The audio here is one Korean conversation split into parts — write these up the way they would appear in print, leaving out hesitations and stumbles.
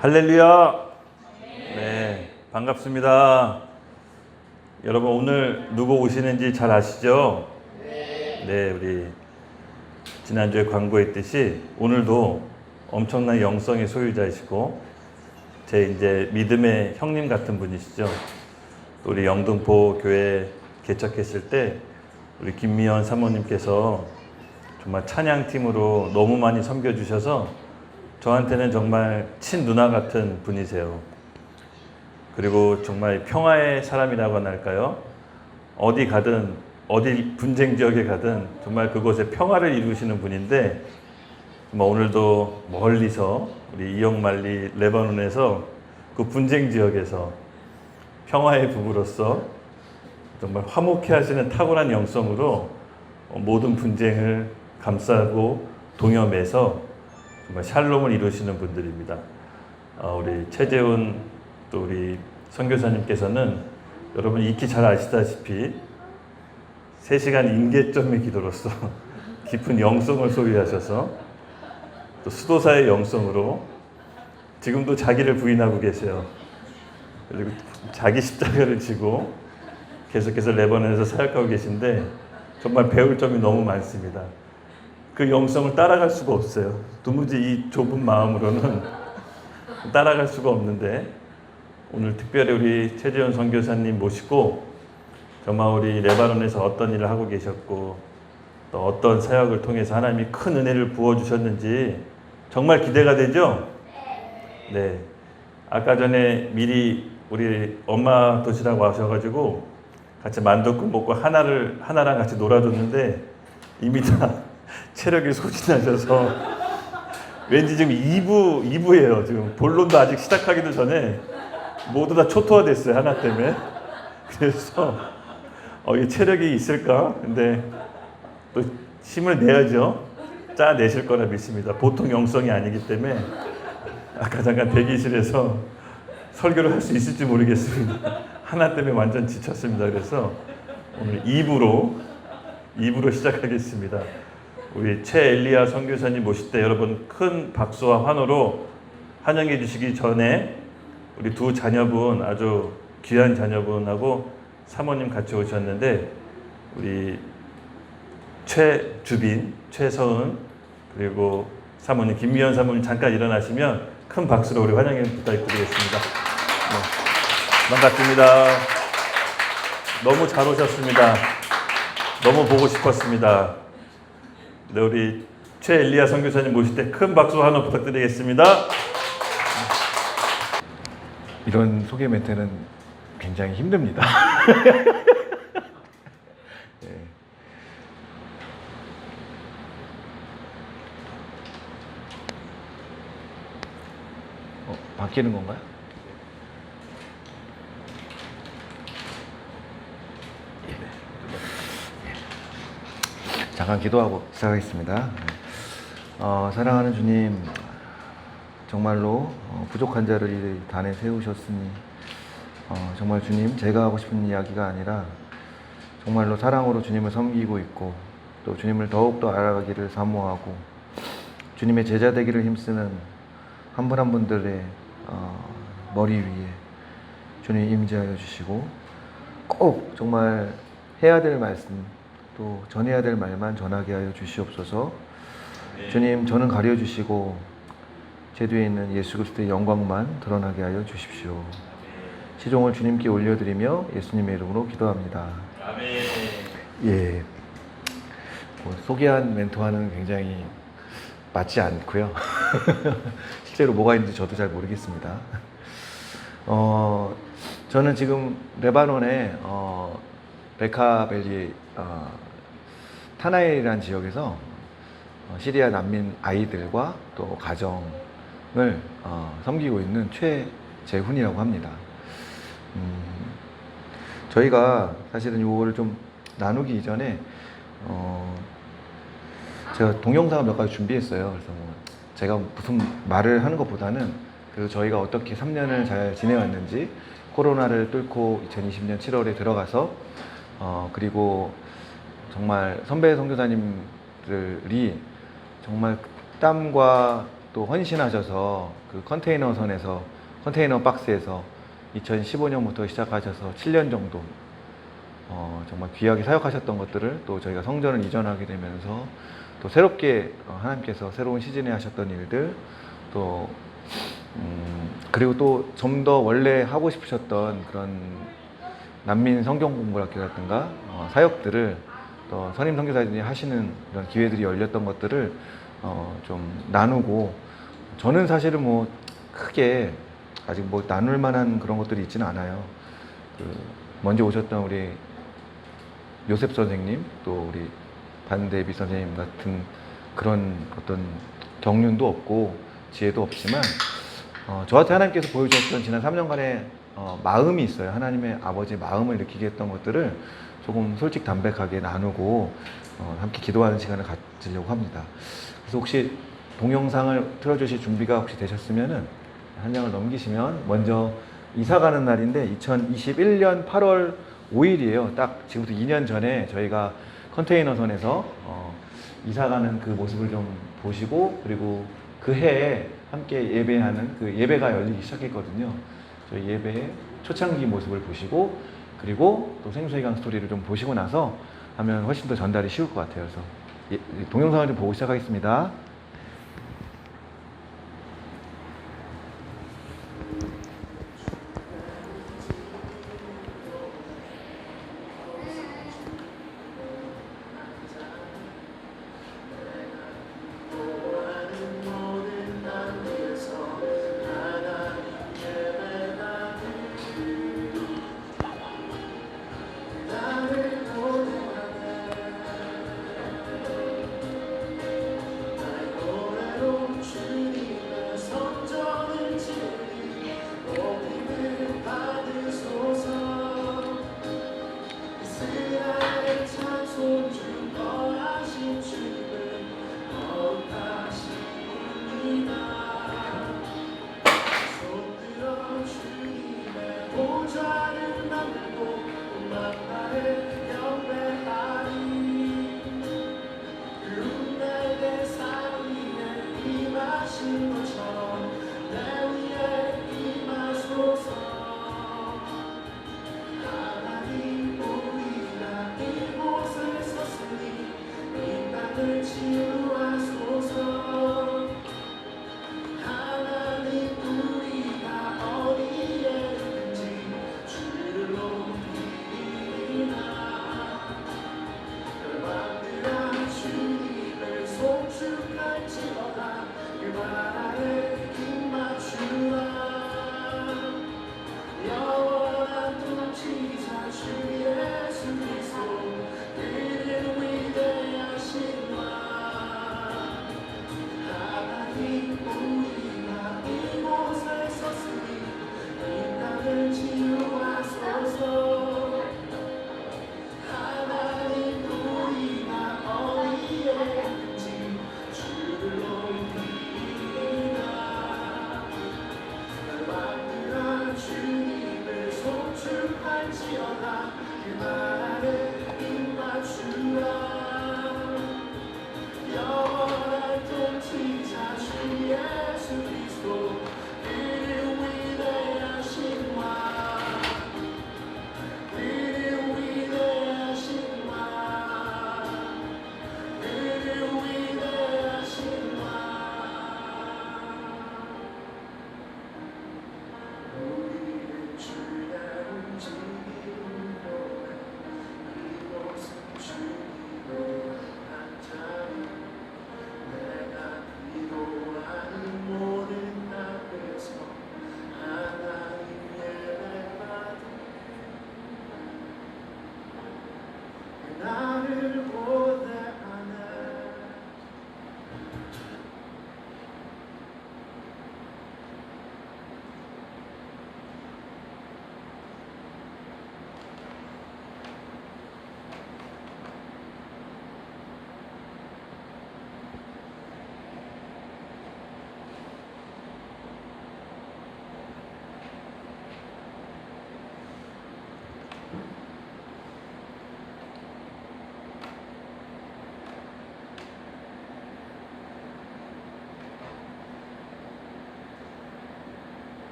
할렐루야. 네, 반갑습니다. 여러분 오늘 누구 오시는지 잘 아시죠? 네, 우리 지난주에 광고했듯이 오늘도 엄청난 영성의 소유자이시고 제 이제 믿음의 형님 같은 분이시죠. 우리 영등포 교회 개척했을 때 우리 김미연 사모님께서 정말 찬양팀으로 너무 많이 섬겨주셔서 저한테는 정말 친누나 같은 분이세요. 그리고 정말 평화의 사람이라고 할까요? 어디 가든 어디 분쟁 지역에 가든 정말 그곳에 평화를 이루시는 분인데 정말 오늘도 멀리서 우리 이영만리 레바논에서 그 분쟁 지역에서 평화의 부부로서 정말 화목해 하시는 탁월한 영성으로 모든 분쟁을 감싸고 동여매서 정말 샬롬을 이루시는 분들입니다. 우리 최재훈 또 우리 선교사님께서는 여러분 익히 잘 아시다시피 3시간 임계점의 기도로서 깊은 영성을 소유하셔서 또 수도사의 영성으로 지금도 자기를 부인하고 계세요. 그리고 자기 십자가를 지고 계속해서 레바논에서 사역하고 계신데 정말 배울 점이 너무 많습니다. 그 영성을 따라갈 수가 없어요. 도무지 이 좁은 마음으로는 따라갈 수가 없는데 오늘 특별히 우리 최재현 선교사님 모시고 정말 우리 레바논에서 어떤 일을 하고 계셨고 또 어떤 사역을 통해서 하나님이 큰 은혜를 부어주셨는지 정말 기대가 되죠? 네. 아까 전에 미리 우리 엄마 도시락 와셔가지고 같이 만둣국 먹고 하나랑 같이 놀아줬는데 이미 다 체력이 소진하셔서 왠지 지금 2부예요. 지금 본론도 아직 시작하기도 전에 모두 다 초토화됐어요. 하나 때문에. 그래서 이 체력이 있을까? 근데 또 힘을 내야죠. 짜내실 거라 믿습니다. 보통 영성이 아니기 때문에 아까 잠깐 대기실에서 설교를 할 수 있을지 모르겠습니다. 하나 때문에 완전 지쳤습니다. 그래서 오늘 2부로 시작하겠습니다. 우리 최엘리야 선교사님 모실 때 여러분 큰 박수와 환호로 환영해 주시기 전에 우리 두 자녀분 아주 귀한 자녀분하고 사모님 같이 오셨는데 우리 최주빈, 최서은 그리고 사모님 김미연 사모님 잠깐 일어나시면 큰 박수로 우리 환영해 부탁드리겠습니다. 네, 반갑습니다. 너무 잘 오셨습니다. 너무 보고 싶었습니다. 네, 우리 최엘리야 선교사님 모실 때 큰 박수 환호 부탁드리겠습니다. 이런 소개 멘트는 굉장히 힘듭니다. 네. 바뀌는 건가요? 잠깐 기도하고 시작하겠습니다. 사랑하는 주님, 정말로 부족한 자를 이 단에 세우셨으니 정말 주님, 제가 하고 싶은 이야기가 아니라 정말로 사랑으로 주님을 섬기고 있고 또 주님을 더욱더 알아가기를 사모하고 주님의 제자 되기를 힘쓰는 한 분 한 분들의 머리 위에 주님 임재하여 주시고 꼭 정말 해야 될 말씀 또 전해야 될 말만 전하게 하여 주시옵소서. 주님, 저는 가려주시고 제 뒤에 있는 예수 그리스도의 영광만 드러나게 하여 주십시오. 시종을 주님께 올려드리며 예수님의 이름으로 기도합니다. 아멘. 예, 소개한 멘트와는 굉장히 맞지 않고요. 실제로 뭐가 있는지 저도 잘 모르겠습니다. 저는 지금 레바논의 베카밸리 타나엘이라는 지역에서 시리아 난민 아이들과 또 가정을 섬기고 있는 최재훈이라고 합니다. 저희가 사실은 이거를 좀 나누기 이전에 제가 동영상을 몇 가지 준비했어요. 그래서 제가 무슨 말을 하는 것보다는 그리고 저희가 어떻게 3년을 잘 지내왔는지 코로나를 뚫고 2020년 7월에 들어가서 그리고 정말 선배 선교사님들이 정말 땀과 또 헌신하셔서 그 컨테이너 박스에서 2015년부터 시작하셔서 7년 정도 정말 귀하게 사역하셨던 것들을 또 저희가 성전을 이전하게 되면서 또 새롭게 하나님께서 새로운 시즌에 하셨던 일들 또 그리고 또 좀 더 원래 하고 싶으셨던 그런 난민 성경 공부학교라든가 사역들을 또 선임 선교사님이 하시는 이런 기회들이 열렸던 것들을 좀 나누고 저는 사실은 뭐 크게 아직 뭐 나눌 만한 그런 것들이 있지는 않아요. 먼저 오셨던 우리 요셉 선생님 또 우리 반대비 선생님 같은 그런 어떤 경륜도 없고 지혜도 없지만 저한테 하나님께서 보여주셨던 지난 3년간의 마음이 있어요. 하나님의 아버지의 마음을 느끼게 했던 것들을 조금 솔직 담백하게 나누고 함께 기도하는 시간을 가지려고 합니다. 그래서 혹시 동영상을 틀어주실 준비가 혹시 되셨으면은 한 장을 넘기시면 먼저 이사 가는 날인데 2021년 8월 5일이에요. 딱 지금부터 2년 전에 저희가 컨테이너선에서 이사 가는 그 모습을 좀 보시고 그리고 그 해에 함께 예배하는 그 예배가 열리기 시작했거든요. 저희 예배의 초창기 모습을 보시고 그리고 또 생수의강 스토리를 좀 보시고 나서 하면 훨씬 더 전달이 쉬울 것 같아요. 그래서 동영상을 좀 보고 시작하겠습니다. 그 나라에 입 맞추어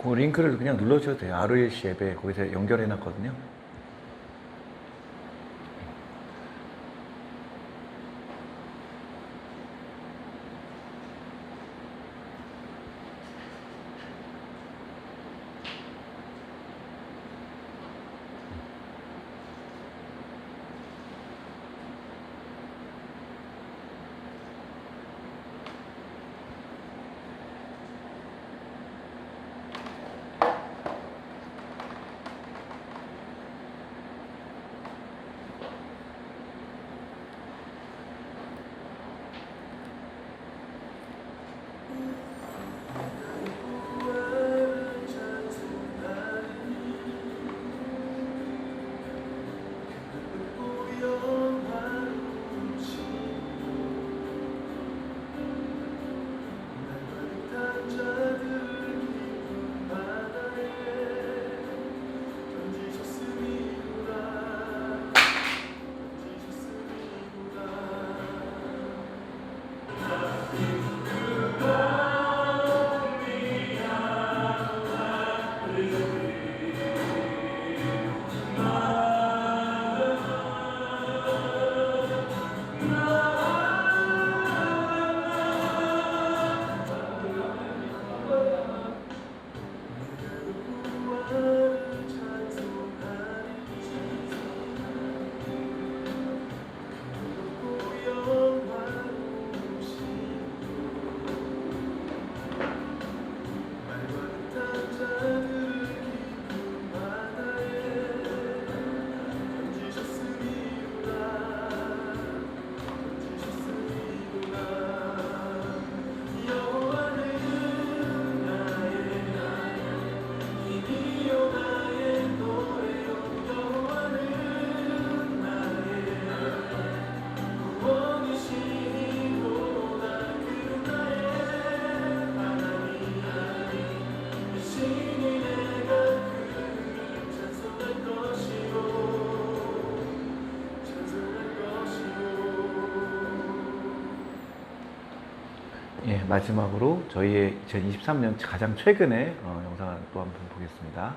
그 링크를 그냥 눌러주셔도 돼요. ROH 앱에 거기서 연결해 놨거든요. 예, 마지막으로 저희의 2023년 가장 최근의 영상을 또 한번 보겠습니다.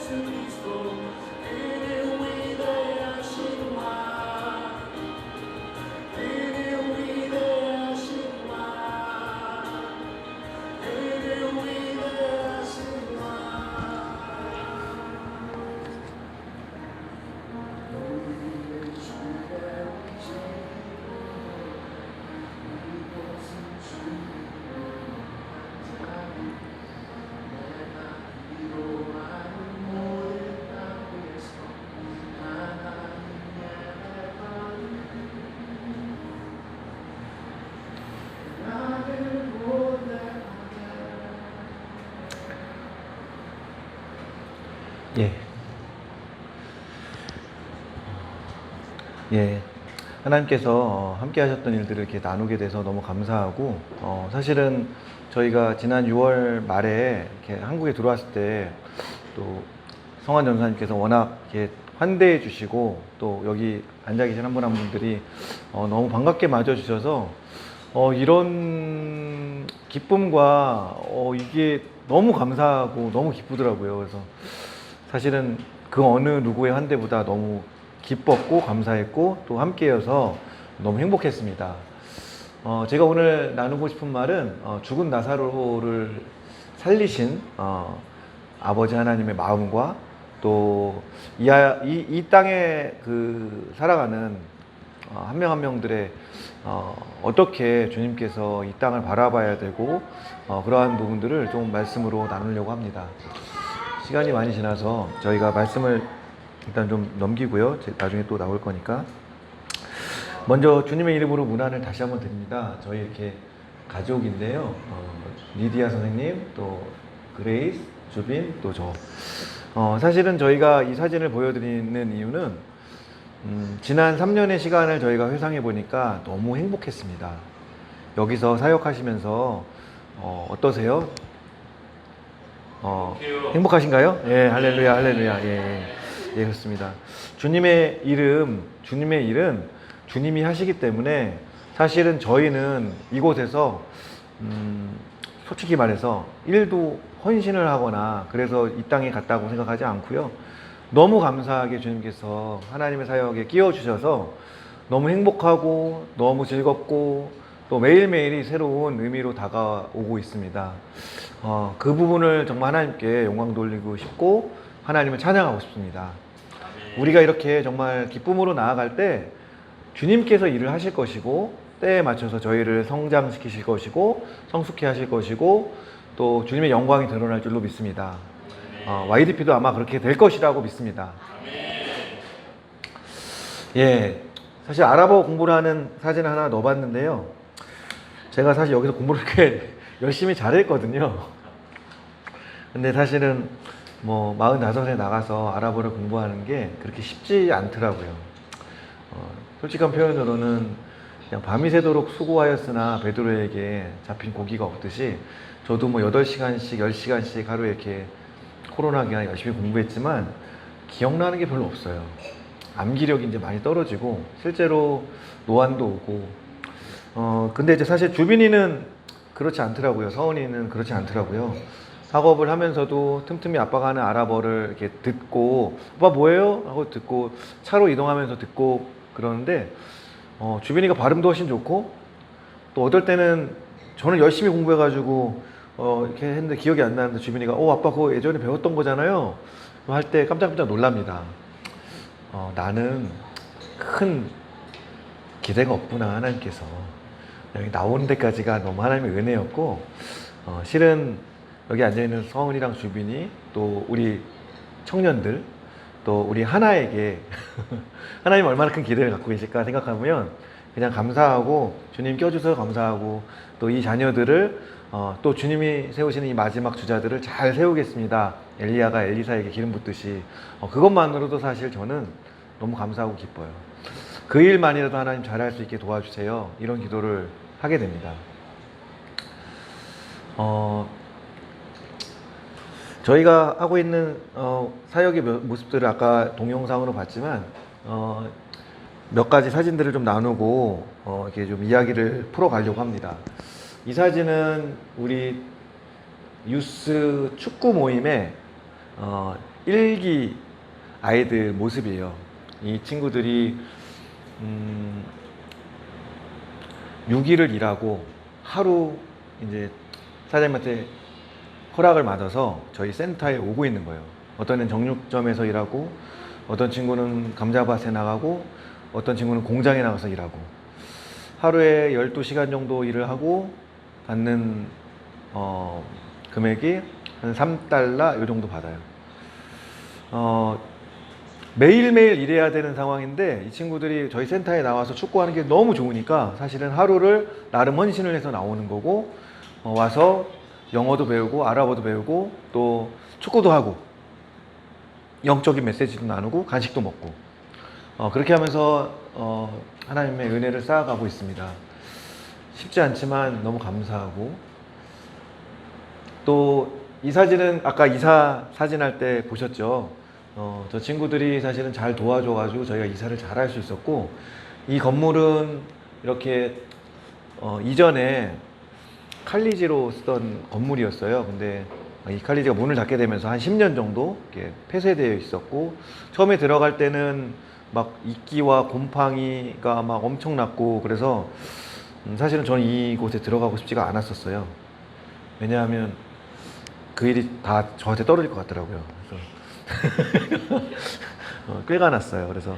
예수 그리스도 그는 위대하신 왕 예, 하나님께서 함께 하셨던 일들을 이렇게 나누게 돼서 너무 감사하고, 사실은 저희가 지난 6월 말에 이렇게 한국에 들어왔을 때 또 성환 전사님께서 워낙 이렇게 환대해 주시고, 또 여기 앉아 계신 한 분 한 분들이 너무 반갑게 맞아주셔서 이런 기쁨과 이게 너무 감사하고 너무 기쁘더라고요. 그래서 사실은 그 어느 누구의 환대보다 너무 기뻤고 감사했고 또 함께여서 너무 행복했습니다. 제가 오늘 나누고 싶은 말은 죽은 나사로를 살리신 아버지 하나님의 마음과 또 이 땅에 살아가는 한 명 한 명들의 어떻게 주님께서 이 땅을 바라봐야 되고 그러한 부분들을 좀 말씀으로 나누려고 합니다. 시간이 많이 지나서 저희가 말씀을 일단 좀 넘기고요. 나중에 또 나올 거니까. 먼저 주님의 이름으로 문안을 다시 한번 드립니다. 저희 이렇게 가족인데요. 리디아 선생님, 또 그레이스, 주빈, 또 저. 사실은 저희가 이 사진을 보여드리는 이유는 지난 3년의 시간을 저희가 회상해 보니까 너무 행복했습니다. 여기서 사역하시면서 어떠세요? 행복하신가요? 예, 할렐루야, 할렐루야. 예, 예, 그렇습니다. 주님의 일은 주님이 하시기 때문에 사실은 저희는 이곳에서 솔직히 말해서 1도 헌신을 하거나 그래서 이 땅에 갔다고 생각하지 않고요. 너무 감사하게 주님께서 하나님의 사역에 끼워주셔서 너무 행복하고 너무 즐겁고 또 매일매일이 새로운 의미로 다가오고 있습니다. 그 부분을 정말 하나님께 영광 돌리고 싶고 하나님을 찬양하고 싶습니다. 우리가 이렇게 정말 기쁨으로 나아갈 때 주님께서 일을 하실 것이고 때에 맞춰서 저희를 성장시키실 것이고 성숙해 하실 것이고 또 주님의 영광이 드러날 줄로 믿습니다. YDP도 아마 그렇게 될 것이라고 믿습니다. 예, 사실 아랍어 공부를 하는 사진을 하나 넣어봤는데요. 제가 사실 여기서 공부를 꽤 열심히 잘했거든요. 근데 사실은 뭐 45에 나가서 아랍어를 공부하는 게 그렇게 쉽지 않더라고요. 솔직한 표현으로는 그냥 밤이 새도록 수고하였으나 베드로에게 잡힌 고기가 없듯이 저도 뭐 8시간씩 10시간씩 하루에 이렇게 코로나 기간에 열심히 공부했지만 기억나는 게 별로 없어요. 암기력이 이제 많이 떨어지고 실제로 노안도 오고 근데 이제 사실 주빈이는 그렇지 않더라고요. 서은이는 그렇지 않더라고요. 학업을 하면서도 틈틈이 아빠가 하는 아랍어를 이렇게 듣고 아빠 뭐예요? 하고 듣고 차로 이동하면서 듣고 그러는데 주빈이가 발음도 훨씬 좋고 또 어떨 때는 저는 열심히 공부해가지고 이렇게 했는데 기억이 안 나는데 주빈이가 아빠 그거 예전에 배웠던 거잖아요 할 때 깜짝깜짝 놀랍니다. 나는 큰 기대가 없구나. 하나님께서 여기 나오는 데까지가 너무 하나님의 은혜였고 실은 여기 앉아있는 서은이랑 주빈이 또 우리 청년들 또 우리 하나에게 하나님 얼마나 큰 기대를 갖고 계실까 생각하면 그냥 감사하고 주님 껴주셔서 감사하고 또 이 자녀들을 또 주님이 세우시는 이 마지막 주자들을 잘 세우겠습니다. 엘리야가 엘리사에게 기름 붓듯이 그것만으로도 사실 저는 너무 감사하고 기뻐요. 그 일만이라도 하나님 잘할 수 있게 도와주세요. 이런 기도를 하게 됩니다. 저희가 하고 있는 사역의 모습들을 아까 동영상으로 봤지만 몇 가지 사진들을 좀 나누고 이렇게 좀 이야기를 풀어가려고 합니다. 이 사진은 우리 유스 축구 모임의 1기 아이들 모습이에요. 이 친구들이 6일을 일하고 하루 이제 사장님한테 허락을 받아서 저희 센터에 오고 있는 거예요. 어떤 애는 정육점에서 일하고 어떤 친구는 감자밭에 나가고 어떤 친구는 공장에 나가서 일하고 하루에 12시간 정도 일을 하고 받는 금액이 한 $3 이 정도 받아요. 매일매일 일해야 되는 상황인데 이 친구들이 저희 센터에 나와서 축구하는 게 너무 좋으니까 사실은 하루를 나름 헌신을 해서 나오는 거고 와서 영어도 배우고 아랍어도 배우고 또 축구도 하고 영적인 메시지도 나누고 간식도 먹고 그렇게 하면서 하나님의 은혜를 쌓아가고 있습니다. 쉽지 않지만 너무 감사하고, 또 이 사진은 아까 이사 사진 할 때 보셨죠? 저 친구들이 사실은 잘 도와줘가지고 저희가 이사를 잘 할 수 있었고, 이 건물은 이렇게 이전에 칼리지로 쓰던 건물이었어요. 근데 이 칼리지가 문을 닫게 되면서 한 10년 정도 이렇게 폐쇄되어 있었고, 처음에 들어갈 때는 막 이끼와 곰팡이가 막 엄청났고, 그래서 사실은 저는 이곳에 들어가고 싶지가 않았었어요. 왜냐하면 그 일이 다 저한테 떨어질 것 같더라고요. 그래서 꾀가 났어요. 그래서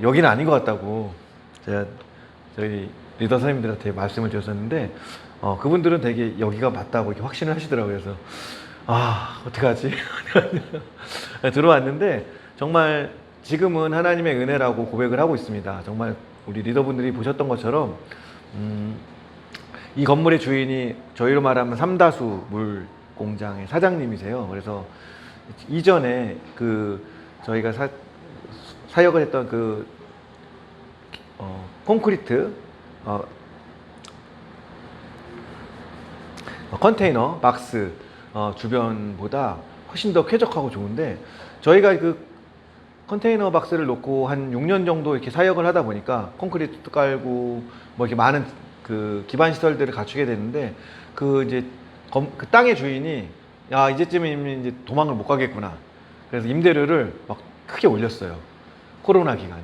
여기는 아닌 것 같다고 제가 저희 리더 선생님들한테 말씀을 드렸었는데, 그분들은 되게 여기가 맞다고 이렇게 확신을 하시더라고요. 그래서 어떡하지? 들어왔는데 정말 지금은 하나님의 은혜라고 고백을 하고 있습니다. 정말 우리 리더분들이 보셨던 것처럼 이 건물의 주인이 저희로 말하면 삼다수 물 공장의 사장님이세요. 그래서 이전에 저희가 사역을 했던 콘크리트 컨테이너 박스 주변보다 훨씬 더 쾌적하고 좋은데, 저희가 컨테이너 박스를 놓고 한 6년 정도 이렇게 사역을 하다 보니까 콘크리트 깔고 뭐 이렇게 많은 기반 시설들을 갖추게 됐는데, 이제 그 땅의 주인이 이제쯤이면 이제 도망을 못 가겠구나. 그래서 임대료를 막 크게 올렸어요. 코로나 기간에.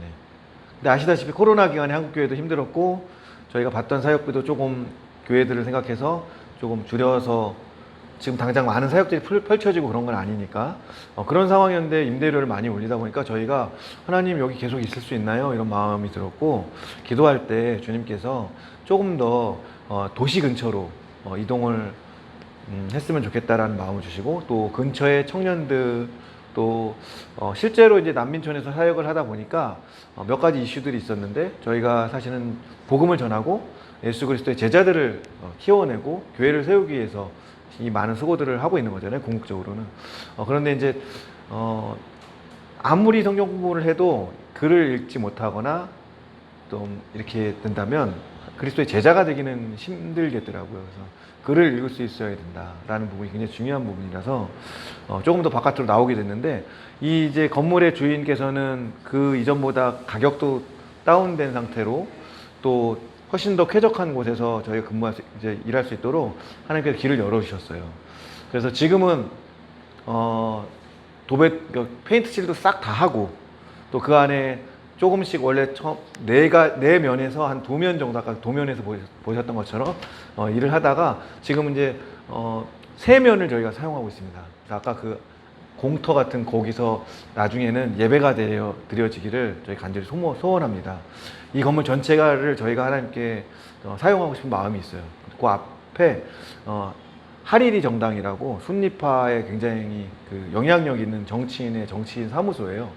근데 아시다시피 코로나 기간에 한국 교회도 힘들었고, 저희가 받던 사역비도 조금 교회들을 생각해서 조금 줄여서, 지금 당장 많은 사역들이 펼쳐지고 그런 건 아니니까 그런 상황이었는데 임대료를 많이 올리다 보니까 저희가 하나님 여기 계속 있을 수 있나요? 이런 마음이 들었고, 기도할 때 주님께서 조금 더 도시 근처로 이동을 했으면 좋겠다라는 마음을 주시고, 또 근처에 청년들, 또 실제로 이제 난민촌에서 사역을 하다 보니까 몇 가지 이슈들이 있었는데, 저희가 사실은 복음을 전하고 예수 그리스도의 제자들을 키워내고 교회를 세우기 위해서 이 많은 수고들을 하고 있는 거잖아요, 궁극적으로는. 그런데 이제 아무리 성경 공부를 해도 글을 읽지 못하거나 좀 이렇게 된다면 그리스도의 제자가 되기는 힘들겠더라고요. 그래서 글을 읽을 수 있어야 된다라는 부분이 굉장히 중요한 부분이라서 조금 더 바깥으로 나오게 됐는데, 이 이제 건물의 주인께서는 그 이전보다 가격도 다운된 상태로 또 훨씬 더 쾌적한 곳에서 저희가 이제 일할 수 있도록 하나님께서 길을 열어주셨어요. 그래서 지금은 페인트 칠도 싹 다 하고, 또 그 안에 조금씩 원래 네 면에서 한 2면 정도, 아까 도면에서 보셨던 것처럼 일을 하다가 지금은 이제 3면을 저희가 사용하고 있습니다. 그래서 아까 공터 같은 거기서 나중에는 예배가 드려지기를 저희 간절히 소원합니다. 이 건물 전체를 저희가 하나님께 사용하고 싶은 마음이 있어요. 그 앞에 하리리 정당이라고 순리파에 굉장히 영향력 있는 정치인 사무소예요.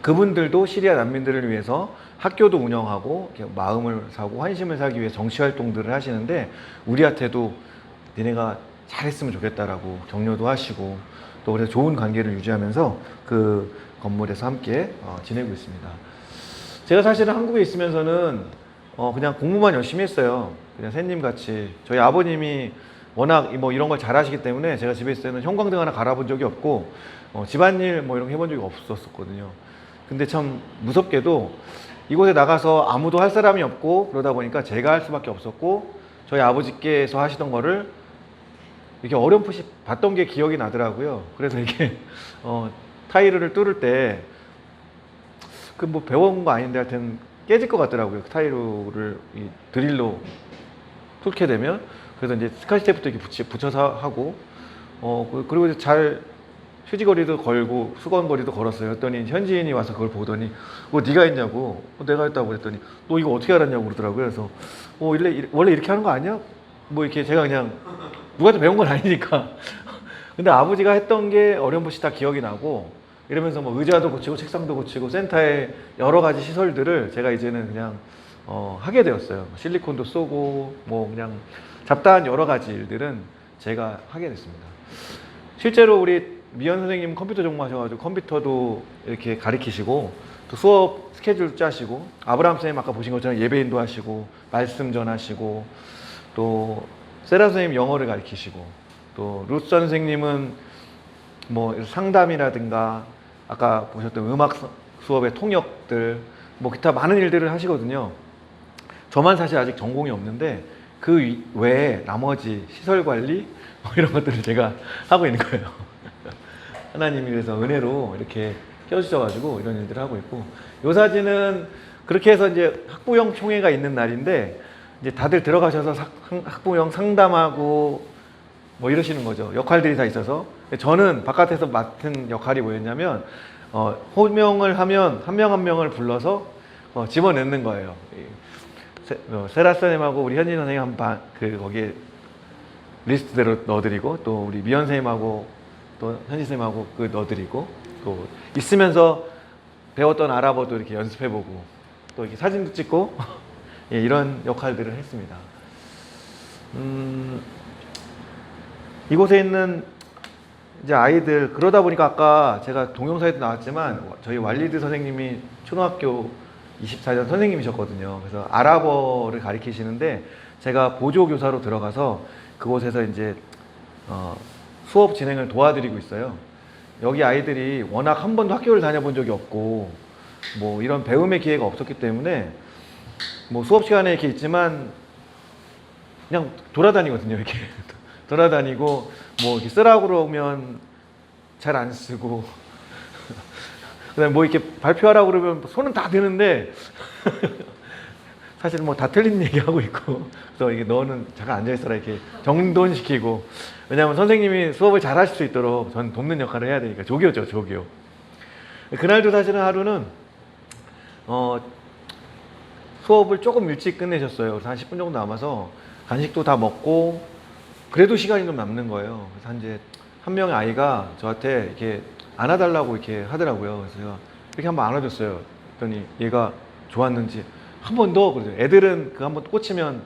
그분들도 시리아 난민들을 위해서 학교도 운영하고 마음을 사고 환심을 사기 위해 정치 활동들을 하시는데, 우리한테도 니네가 잘했으면 좋겠다라고 격려도 하시고, 또 그래서 좋은 관계를 유지하면서 그 건물에서 함께 지내고 있습니다. 제가 사실은 한국에 있으면서는 그냥 공부만 열심히 했어요. 그냥 샌님 같이. 저희 아버님이 워낙 뭐 이런 걸 잘하시기 때문에 제가 집에 있을 때는 형광등 하나 갈아본 적이 없고 집안일 뭐 이런 거 해본 적이 없었거든요. 근데 참 무섭게도 이곳에 나가서 아무도 할 사람이 없고 그러다 보니까 제가 할 수밖에 없었고, 저희 아버지께서 하시던 거를 이렇게 어렴풋이 봤던 게 기억이 나더라고요. 그래서 이게 타일을 뚫을 때 뭐 배워온 거 아닌데 하여튼 깨질 것 같더라고요. 타일을 드릴로 뚫게 되면. 그래서 이제 스카치 테이프도 이렇게 붙여서 하고 그리고 잘 휴지거리도 걸고 수건거리도 걸었어요. 그랬더니 현지인이 와서 그걸 보더니 네가 했냐고. 내가 했다고 그랬더니 너 이거 어떻게 알았냐고 그러더라고요. 그래서 원래 이렇게 하는 거 아니야? 뭐 이렇게 제가 그냥 누구한테 배운 건 아니니까. 근데 아버지가 했던 게 어렴풋이 다 기억이 나고, 이러면서 뭐 의자도 고치고 책상도 고치고 센터에 여러 가지 시설들을 제가 이제는 그냥 하게 되었어요. 실리콘도 쏘고 뭐 그냥 잡다한 여러 가지 일들은 제가 하게 됐습니다. 실제로 우리 미연 선생님 컴퓨터 전공하셔가지고 컴퓨터도 이렇게 가르치시고 또 수업 스케줄 짜시고, 아브라함 선생님 아까 보신 것처럼 예배인도 하시고, 말씀 전하시고, 또 세라 선생님 영어를 가르치시고, 또 루스 선생님은 뭐 상담이라든가 아까 보셨던 음악 수업의 통역들, 뭐 기타 많은 일들을 하시거든요. 저만 사실 아직 전공이 없는데 그 외에 나머지 시설 관리 뭐 이런 것들을 제가 하고 있는 거예요. 하나님이 그래서 은혜로 이렇게 껴주셔가지고 이런 일들을 하고 있고, 이 사진은 그렇게 해서 이제 학부형 총회가 있는 날인데 이제 다들 들어가셔서 학부형 상담하고 뭐 이러시는 거죠. 역할들이 다 있어서. 저는 바깥에서 맡은 역할이 뭐였냐면 호명을 하면 한 명 한 명을 불러서 집어넣는 거예요. 세라 선생님하고 우리 현진 선생님 거기에 리스트대로 넣어드리고, 또 우리 미연 선생님하고 또 현진 선생님하고 넣어드리고, 또 있으면서 배웠던 아랍어도 이렇게 연습해보고, 또 이렇게 사진도 찍고 예, 이런 역할들을 했습니다. 이곳에 있는 이제 아이들, 그러다 보니까 아까 제가 동영상에도 나왔지만 저희 왈리드 선생님이 초등학교 24년 선생님이셨거든요. 그래서 아랍어를 가르치시는데 제가 보조교사로 들어가서 그곳에서 이제 수업 진행을 도와드리고 있어요. 여기 아이들이 워낙 한 번도 학교를 다녀본 적이 없고 뭐 이런 배움의 기회가 없었기 때문에 뭐 수업 시간에 이렇게 있지만 그냥 돌아다니거든요. 이렇게 돌아다니고 뭐 이렇게 쓰라고 그러면 잘 안 쓰고 그다음에 뭐 이렇게 발표하라고 그러면 손은 다 드는데 사실 뭐 다 틀린 얘기하고 있고, 그래서 이게 너는 잠깐 앉아있어라 이렇게 정돈시키고, 왜냐하면 선생님이 수업을 잘 하실 수 있도록 전 돕는 역할을 해야 되니까. 조교죠, 조교. 그날도 사실은 하루는 수업을 조금 일찍 끝내셨어요. 그래서 한 10분 정도 남아서 간식도 다 먹고 그래도 시간이 좀 남는 거예요. 그래서 이제 한 명의 아이가 저한테 이렇게 안아달라고 이렇게 하더라고요. 그래서 제가 이렇게 한번 안아줬어요. 그랬더니 얘가 좋았는지 한 번 더 그러죠. 애들은 그 한 번 꽂히면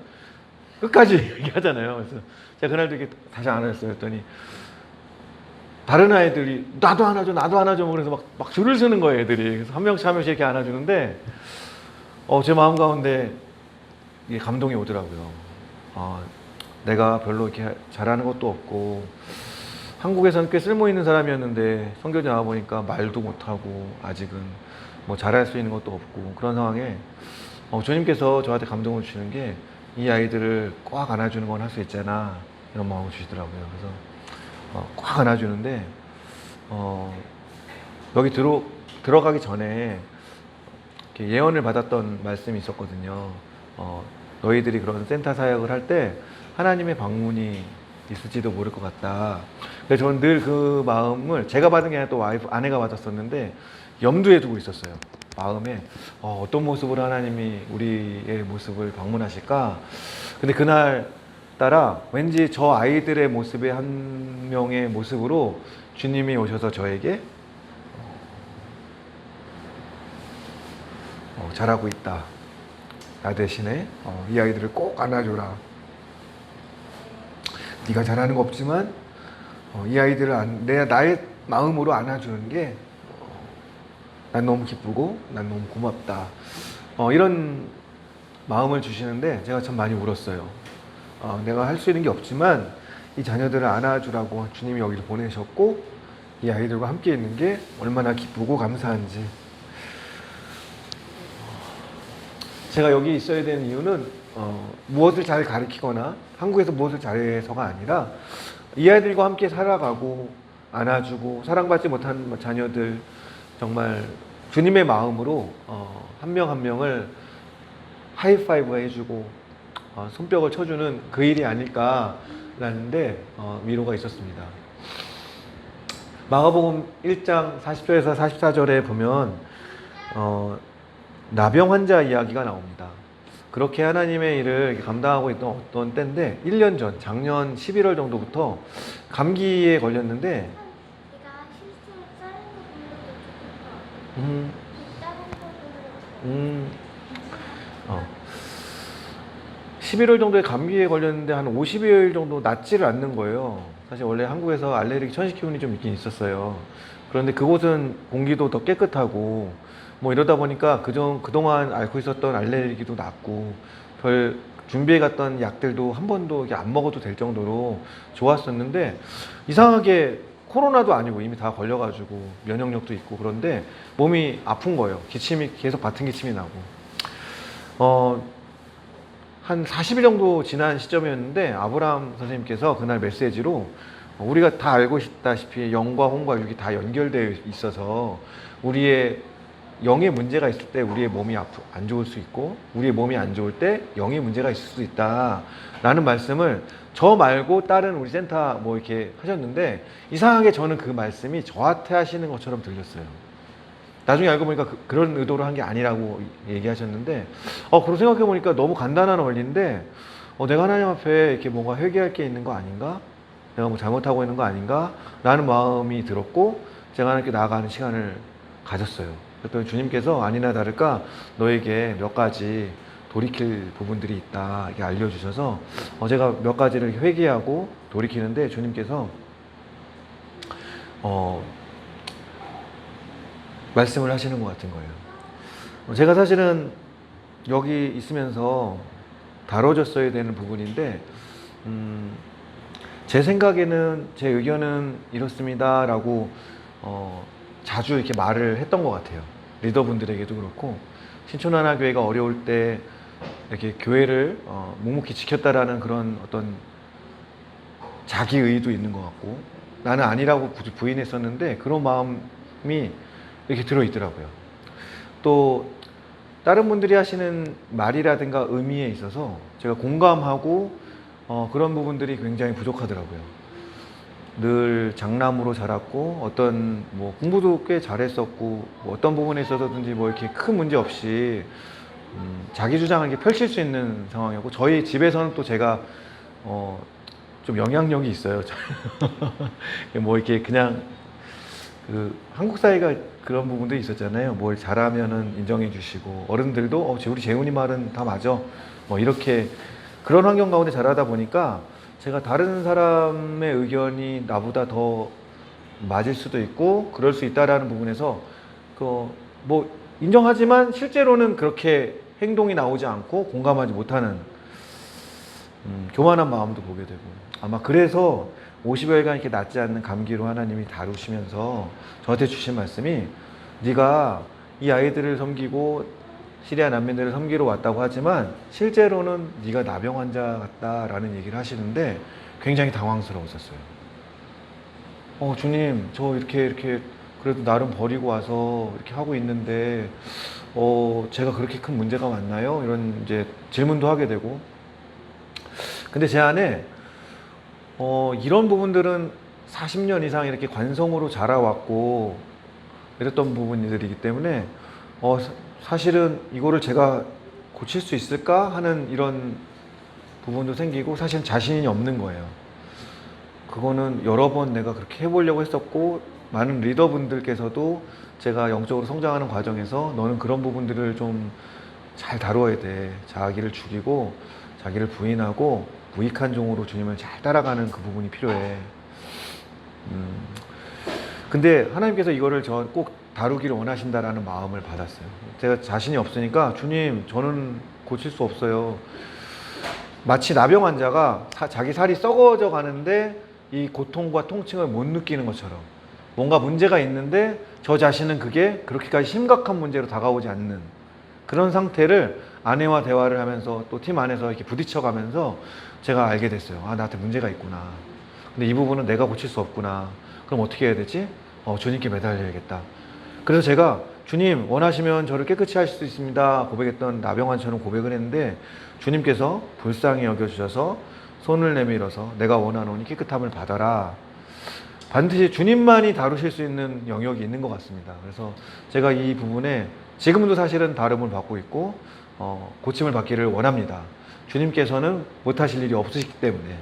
끝까지 얘기하잖아요. 그래서 제가 그날도 이렇게 다시 안아줬어요. 그랬더니 다른 아이들이 나도 안아줘, 나도 안아줘. 그래서 막 줄을 서는 거예요, 애들이. 그래서 한 명씩 이렇게 안아주는데 제 마음 가운데 이게 감동이 오더라고요. 내가 별로 이렇게 잘하는 것도 없고 한국에서는 꽤 쓸모 있는 사람이었는데 성교지 나와 보니까 말도 못하고 아직은 뭐 잘할 수 있는 것도 없고 그런 상황에 주님께서 저한테 감동을 주시는 게 이 아이들을 꽉 안아주는 건 할 수 있잖아, 이런 마음을 주시더라고요. 그래서 꽉 안아주는데 여기 들어가기 전에 이렇게 예언을 받았던 말씀이 있었거든요. 너희들이 그런 센터 사역을 할 때 하나님의 방문이 있을지도 모를 것 같다. 그래서 저는 늘 그 마음을 제가 받은 게 아니라 또 아내가 받았었는데 염두에 두고 있었어요. 마음에 어떤 모습으로 하나님이 우리의 모습을 방문하실까. 근데 그날 따라 왠지 저 아이들의 모습의 한 명의 모습으로 주님이 오셔서 저에게 잘하고 있다, 나 대신에 이 아이들을 꼭 안아줘라. 네가 잘하는 거 없지만 이 아이들을 나의 마음으로 안아주는 게 난 너무 기쁘고 난 너무 고맙다, 이런 마음을 주시는데 제가 참 많이 울었어요. 내가 할 수 있는 게 없지만 이 자녀들을 안아주라고 주님이 여기를 보내셨고 이 아이들과 함께 있는 게 얼마나 기쁘고 감사한지. 제가 여기 있어야 되는 이유는 무엇을 잘 가르치거나 한국에서 무엇을 잘해서가 아니라 이 아이들과 함께 살아가고 안아주고 사랑받지 못한 자녀들 정말 주님의 마음으로 한 명 한 명을 하이파이브 해주고 손뼉을 쳐주는 그 일이 아닐까라는데 위로가 있었습니다. 마가복음 1장 40절에서 44절에 보면 나병 환자 이야기가 나옵니다. 그렇게 하나님의 일을 감당하고 있던 어떤 때인데 1년 전, 작년 11월 정도부터 감기에 걸렸는데 11월 정도에 감기에 걸렸는데 한 50여일 정도 낫지를 않는 거예요. 사실 원래 한국에서 알레르기 천식 기운이 좀 있긴 있었어요. 그런데 그곳은 공기도 더 깨끗하고 뭐 이러다 보니까 그동안 앓고 있었던 알레르기도 낫고 별 준비해 갔던 약들도 한 번도 안 먹어도 될 정도로 좋았었는데 이상하게 코로나도 아니고 이미 다 걸려가지고 면역력도 있고 그런데 몸이 아픈 거예요. 기침이 계속 같은 기침이 나고 한 40일 정도 지난 시점이었는데 아브라함 선생님께서 그날 메시지로 우리가 다 알고 있다시피 영과 혼과 육이 다 연결되어 있어서 우리의 영의 문제가 있을 때 우리의 몸이 안 좋을 수 있고 우리의 몸이 안 좋을 때 영의 문제가 있을 수 있다 라는 말씀을 저 말고 다른 우리 센터 뭐 이렇게 하셨는데 이상하게 저는 그 말씀이 저한테 하시는 것처럼 들렸어요. 나중에 알고 보니까 그런 의도로 한 게 아니라고 얘기하셨는데 그러고 생각해 보니까 너무 간단한 원리인데 내가 하나님 앞에 이렇게 뭔가 회개할 게 있는 거 아닌가? 내가 뭐 잘못하고 있는 거 아닌가? 라는 마음이 들었고 제가 하나님께 나아가는 시간을 가졌어요. 그랬더니 주님께서 아니나 다를까 너에게 몇 가지 돌이킬 부분들이 있다 이렇게 알려주셔서 제가 몇 가지를 회개하고 돌이키는데 주님께서 말씀을 하시는 것 같은 거예요. 제가 사실은 여기 있으면서 다뤄졌어야 되는 부분인데 제 생각에는 제 의견은 이렇습니다 라고 자주 이렇게 말을 했던 것 같아요. 리더분들에게도 그렇고 신촌하나교회가 어려울 때 이렇게 교회를 묵묵히 지켰다라는 그런 어떤 자기 의도 있는 것 같고 나는 아니라고 부인했었는데 그런 마음이 이렇게 들어있더라고요. 또 다른 분들이 하시는 말이라든가 의미에 있어서 제가 공감하고 그런 부분들이 굉장히 부족하더라고요. 늘 장남으로 자랐고 어떤 뭐 공부도 꽤 잘했었고 뭐 어떤 부분에 있어서든지 뭐 이렇게 큰 문제 없이 자기 주장을 이렇게 펼칠 수 있는 상황이었고 저희 집에서는 또 제가 좀 영향력이 있어요. 뭐 이렇게 그냥 한국 사회가 그런 부분도 있었잖아요. 뭘 잘하면은 인정해 주시고 어른들도 우리 재훈이 말은 다 맞아. 뭐 이렇게 그런 환경 가운데 자라다 보니까 제가 다른 사람의 의견이 나보다 더 맞을 수도 있고 그럴 수 있다라는 부분에서 뭐 인정하지만 실제로는 그렇게 행동이 나오지 않고 공감하지 못하는 교만한 마음도 보게 되고 아마 그래서 50여일간 이렇게 낫지 않는 감기로 하나님이 다루시면서 저한테 주신 말씀이 네가 이 아이들을 섬기고 시리아 난민들을 섬기러 왔다고 하지만 실제로는 네가 나병 환자 같다라는 얘기를 하시는데 굉장히 당황스러웠었어요. 주님 저 이렇게 그래도 나름 버리고 와서 이렇게 하고 있는데 제가 그렇게 큰 문제가 많나요? 이런 이제 질문도 하게 되고 근데 제 안에 이런 부분들은 40년 이상 이렇게 관성으로 자라왔고 이랬던 부분들이기 때문에 사실은 이거를 제가 고칠 수 있을까 하는 이런 부분도 생기고 사실은 자신이 없는 거예요. 그거는 여러 번 내가 그렇게 해보려고 했었고 많은 리더분들께서도 제가 영적으로 성장하는 과정에서 너는 그런 부분들을 좀 잘 다루어야 돼. 자기를 죽이고 자기를 부인하고 무익한 종으로 주님을 잘 따라가는 그 부분이 필요해. 근데 하나님께서 이거를 저 꼭 다루기를 원하신다라는 마음을 받았어요. 제가 자신이 없으니까 주님 저는 고칠 수 없어요. 마치 나병 환자가 자기 살이 썩어져 가는데 이 고통과 통증을 못 느끼는 것처럼 뭔가 문제가 있는데 저 자신은 그게 그렇게까지 심각한 문제로 다가오지 않는 그런 상태를 아내와 대화를 하면서 또 팀 안에서 이렇게 부딪혀 가면서 제가 알게 됐어요. 나한테 문제가 있구나. 근데 이 부분은 내가 고칠 수 없구나. 그럼 어떻게 해야 되지? 주님께 매달려야겠다. 그래서 제가 주님 원하시면 저를 깨끗이 하실 수 있습니다 고백했던 나병환처럼 고백을 했는데 주님께서 불쌍히 여겨주셔서 손을 내밀어서 내가 원하노니 깨끗함을 받아라. 반드시 주님만이 다루실 수 있는 영역이 있는 것 같습니다. 그래서 제가 이 부분에 지금도 사실은 다름을 받고 있고 고침을 받기를 원합니다. 주님께서는 못하실 일이 없으시기 때문에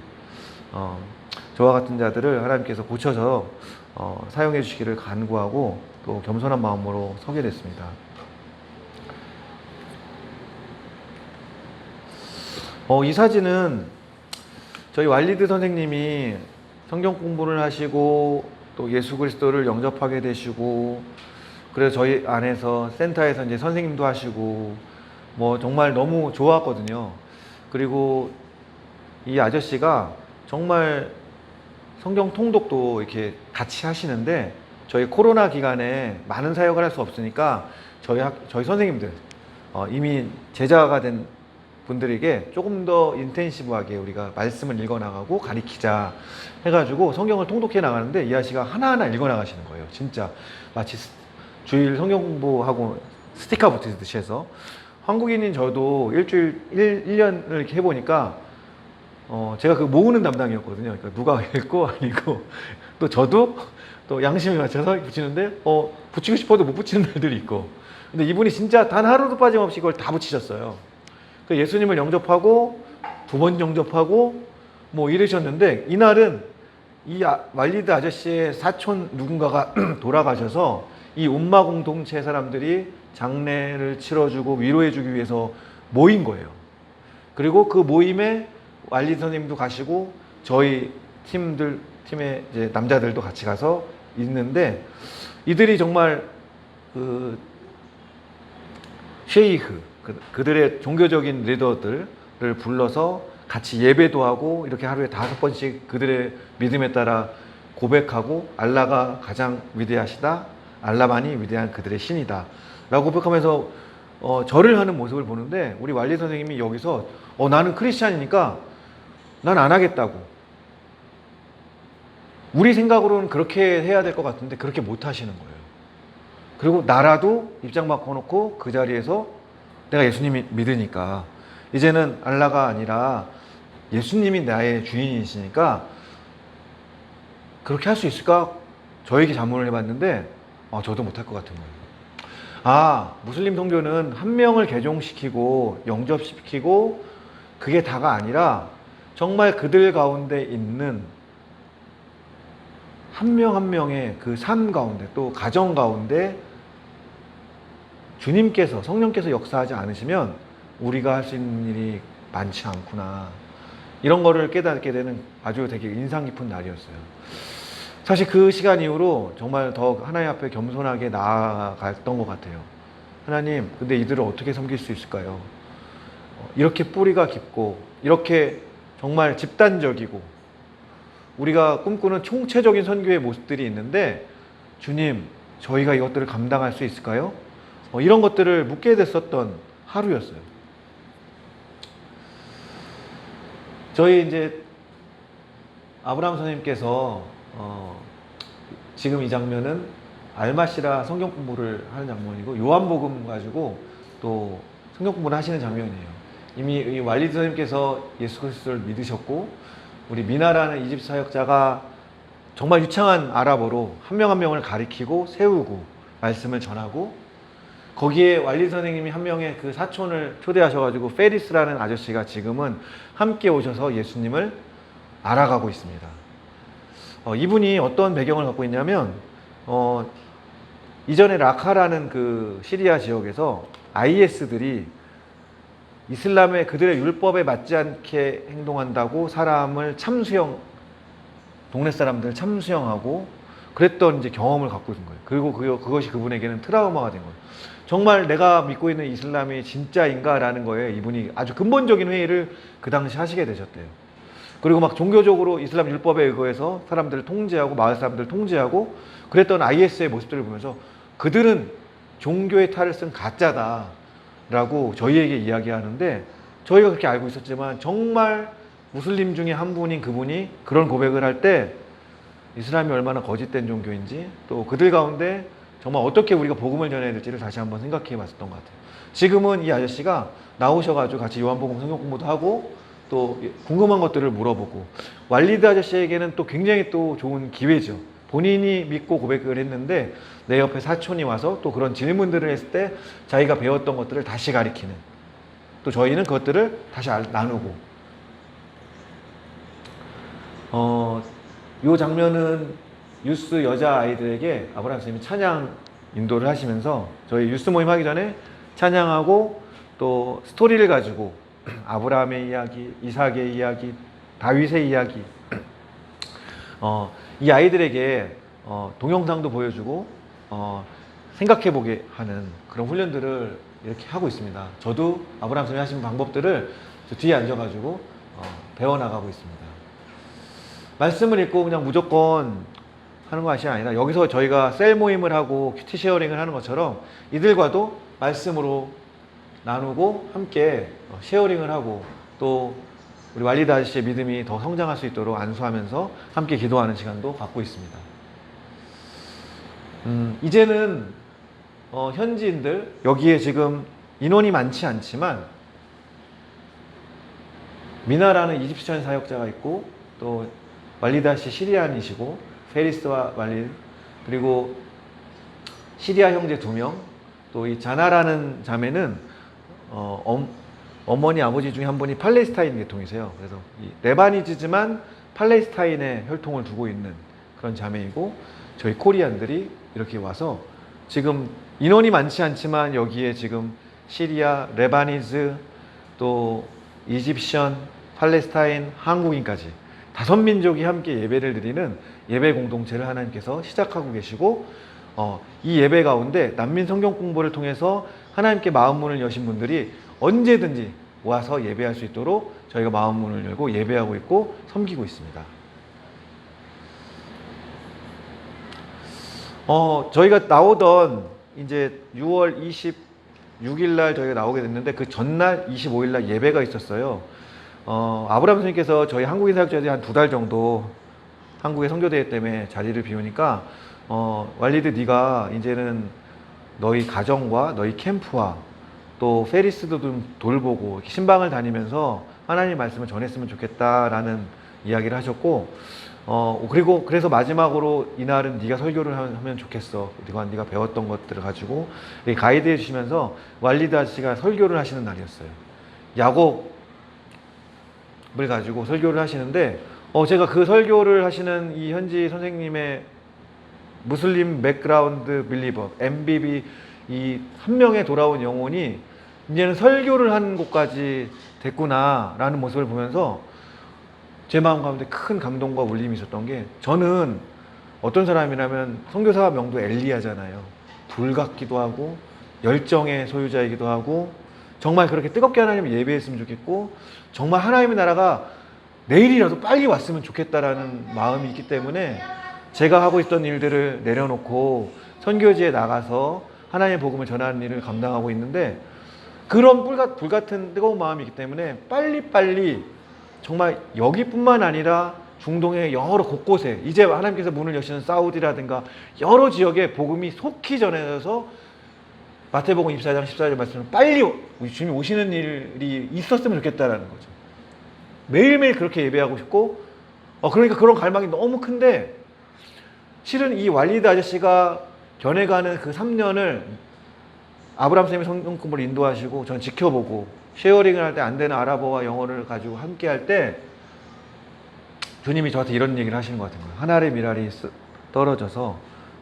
저와 같은 자들을 하나님께서 고쳐서 사용해 주시기를 간구하고 또 겸손한 마음으로 서게 됐습니다. 이 사진은 저희 왈리드 선생님이 성경 공부를 하시고 또 예수 그리스도를 영접하게 되시고 그래서 저희 안에서 센터에서 이제 선생님도 하시고 뭐 정말 너무 좋았거든요. 그리고 이 아저씨가 정말 성경 통독도 이렇게 같이 하시는데 저희 코로나 기간에 많은 사역을 할 수 없으니까 저희 선생님들 이미 제자가 된 분들에게 조금 더 인텐시브하게 우리가 말씀을 읽어나가고 가리키자 해가지고 성경을 통독해 나가는데 이 아저씨가 하나하나 읽어나가시는 거예요. 진짜 마치 주일 성경 공부하고 스티커 붙이듯이 해서 한국인인 저도 일주일 1년을 이렇게 해보니까 제가 그 모으는 담당이었거든요. 그러니까 누가 읽고 안 읽고 또 저도 또 양심에 맞춰서 붙이는데 붙이고 싶어도 못 붙이는 날들이 있고 근데 이분이 진짜 단 하루도 빠짐없이 이걸 다 붙이셨어요. 그 예수님을 영접하고 2번 영접하고 뭐 이러셨는데 이날은 이 말리드 아저씨의 사촌 누군가가 돌아가셔서 이 운마 공동체 사람들이 장례를 치러주고 위로해주기 위해서 모인 거예요. 그리고 그 모임에 말리드 선생님도 가시고 저희 팀의 이제 남자들도 같이 가서 있는데 이들이 정말 그 셰이흐 그들의 종교적인 리더들을 불러서 같이 예배도 하고 이렇게 하루에 5번씩 그들의 믿음에 따라 고백하고 알라가 가장 위대하시다. 알라만이 위대한 그들의 신이다. 라고 고백하면서 절을 하는 모습을 보는데 우리 왈리 선생님이 여기서 나는 크리스찬이니까 난 안 하겠다고. 우리 생각으로는 그렇게 해야 될 것 같은데 그렇게 못 하시는 거예요. 그리고 나라도 입장 바꿔놓고 그 자리에서 내가 예수님이 믿으니까 이제는 알라가 아니라 예수님이 나의 주인이시니까 그렇게 할 수 있을까? 저에게 자문을 해봤는데 저도 못할 것 같은 거예요. 무슬림 종교는 한 명을 개종시키고 영접시키고 그게 다가 아니라 정말 그들 가운데 있는 한 명 한 명의 그 삶 가운데 또 가정 가운데 주님께서 성령께서 역사하지 않으시면 우리가 할 수 있는 일이 많지 않구나. 이런 거를 깨닫게 되는 아주 되게 인상 깊은 날이었어요. 사실 그 시간 이후로 정말 더 하나님 앞에 겸손하게 나아갔던 것 같아요. 하나님, 근데 이들을 어떻게 섬길 수 있을까요? 이렇게 뿌리가 깊고 이렇게 정말 집단적이고 우리가 꿈꾸는 총체적인 선교의 모습들이 있는데 주님, 저희가 이것들을 감당할 수 있을까요? 이런 것들을 묻게 됐었던 하루였어요. 저희 이제 아브라함 선생님께서 지금 이 장면은 알마시라 성경 공부를 하는 장면이고 요한복음 가지고 또 성경 공부를 하시는 장면이에요. 이미 이 왈리드 선생님께서 예수 그리스도를 믿으셨고 우리 미나라는 이집트 사역자가 정말 유창한 아랍어로 한 명 한 명을 가리키고 세우고 말씀을 전하고 거기에 왈리드 선생님이 한 명의 그 사촌을 초대하셔가지고 페리스라는 아저씨가 지금은 함께 오셔서 예수님을 알아가고 있습니다. 이분이 어떤 배경을 갖고 있냐면 이전에 라카라는 그 시리아 지역에서 IS들이 이슬람의 그들의 율법에 맞지 않게 행동한다고 사람을 동네 사람들을 참수형하고 그랬던 이제 경험을 갖고 있는 거예요. 그리고 그것이 그분에게는 트라우마가 된 거예요. 정말 내가 믿고 있는 이슬람이 진짜인가라는 거에 이분이 아주 근본적인 회의를 그 당시 하시게 되셨대요. 그리고 막 종교적으로 이슬람 율법에 의거해서 사람들을 통제하고 마을 사람들을 통제하고 그랬던 IS의 모습들을 보면서 그들은 종교의 탈을 쓴 가짜다라고 저희에게 이야기하는데 저희가 그렇게 알고 있었지만 정말 무슬림 중에 한 분인 그분이 그런 고백을 할 때 이슬람이 얼마나 거짓된 종교인지 또 그들 가운데 정말 어떻게 우리가 복음을 전해야 될지를 다시 한번 생각해 봤었던 것 같아요. 지금은 이 아저씨가 나오셔가지고 같이 요한복음 성경 공부도 하고 또 궁금한 것들을 물어보고 왈리드 아저씨에게는 또 굉장히 또 좋은 기회죠. 본인이 믿고 고백을 했는데 내 옆에 사촌이 와서 또 그런 질문들을 했을 때 자기가 배웠던 것들을 다시 가리키는 또 저희는 그것들을 다시 나누고 이 장면은 유스 여자아이들에게 아브라함 선생님이 찬양 인도를 하시면서 저희 유스 모임 하기 전에 찬양하고 또 스토리를 가지고 아브라함의 이야기, 이삭의 이야기, 다윗의 이야기 이 아이들에게 동영상도 보여주고 생각해보게 하는 그런 훈련들을 이렇게 하고 있습니다. 저도 아브라함 선생님이 하신 방법들을 저 뒤에 앉아가지고 배워나가고 있습니다. 말씀을 읽고 그냥 무조건 하는 것이 아니라 여기서 저희가 셀 모임을 하고 큐티 쉐어링을 하는 것처럼 이들과도 말씀으로 나누고 함께 쉐어링을 하고 또 우리 왈리드 아저씨의 믿음이 더 성장할 수 있도록 안수하면서 함께 기도하는 시간도 갖고 있습니다. 이제는 현지인들 여기에 지금 인원이 많지 않지만 미나라는 이집션 사역자가 있고 또 왈리드 아저씨 시리안이시고 페리스와 왈리드 그리고 시리아 형제 2명 또 이 자나라는 자매는 어머니 아버지 중에 한 분이 팔레스타인 계통이세요. 그래서 이 레바니즈지만 팔레스타인에 혈통을 두고 있는 그런 자매이고 저희 코리안들이 이렇게 와서 지금 인원이 많지 않지만 여기에 지금 시리아, 레바니즈, 또 이집션, 팔레스타인, 한국인까지 5민족이 함께 예배를 드리는 예배 공동체를 하나님께서 시작하고 계시고 이 예배 가운데 난민 성경 공부를 통해서 하나님께 마음 문을 여신 분들이 언제든지 와서 예배할 수 있도록 저희가 마음 문을 열고 예배하고 있고 섬기고 있습니다. 저희가 나오던 이제 6월 26일 날 저희가 나오게 됐는데 그 전날 25일 날 예배가 있었어요. 아브라함 선생님께서 저희 한국인 사역자들이 한 2달 정도 한국의 선교대회 때문에 자리를 비우니까 왈리드 네가 이제는 너희 가정과 너희 캠프와 또 페리스도 좀 돌보고 신방을 다니면서 하나님 말씀을 전했으면 좋겠다라는 이야기를 하셨고 그리고 그래서 마지막으로 이날은 네가 설교를 하면 좋겠어. 네가 배웠던 것들을 가지고 가이드해 주시면서 왈리드 아저씨가 설교를 하시는 날이었어요. 야곱을 가지고 설교를 하시는데 제가 그 설교를 하시는 이 현지 선생님의 무슬림 백그라운드 빌리버 MBB 이 한 명의 돌아온 영혼이 이제는 설교를 하는 곳까지 됐구나라는 모습을 보면서 제 마음 가운데 큰 감동과 울림이 있었던 게 저는 어떤 사람이라면 선교사 명도 엘리야잖아요. 불같기도 하고 열정의 소유자이기도 하고 정말 그렇게 뜨겁게 하나님을 예배했으면 좋겠고 정말 하나님의 나라가 내일이라도 빨리 왔으면 좋겠다라는 마음이 있기 때문에 제가 하고 있던 일들을 내려놓고 선교지에 나가서 하나님의 복음을 전하는 일을 감당하고 있는데 그런 불같은 뜨거운 마음이 있기 때문에 빨리빨리 정말 여기뿐만 아니라 중동의 여러 곳곳에 이제 하나님께서 문을 여시는 사우디라든가 여러 지역에 복음이 속히 전해져서 마태복음 24장 14절 말씀을 빨리 주님이 오시는 일이 있었으면 좋겠다라는 거죠. 매일매일 그렇게 예배하고 싶고 그러니까 그런 갈망이 너무 큰데 실은 이 왈리드 아저씨가 견해가는 그 3년을 아브라함 선생님이 성경 공부를 인도하시고 전 지켜보고 쉐어링을 할 때 안 되는 아랍어와 영어를 가지고 함께 할 때 주님이 저한테 이런 얘기를 하시는 것 같은 거예요. 한 알의 밀알이 떨어져서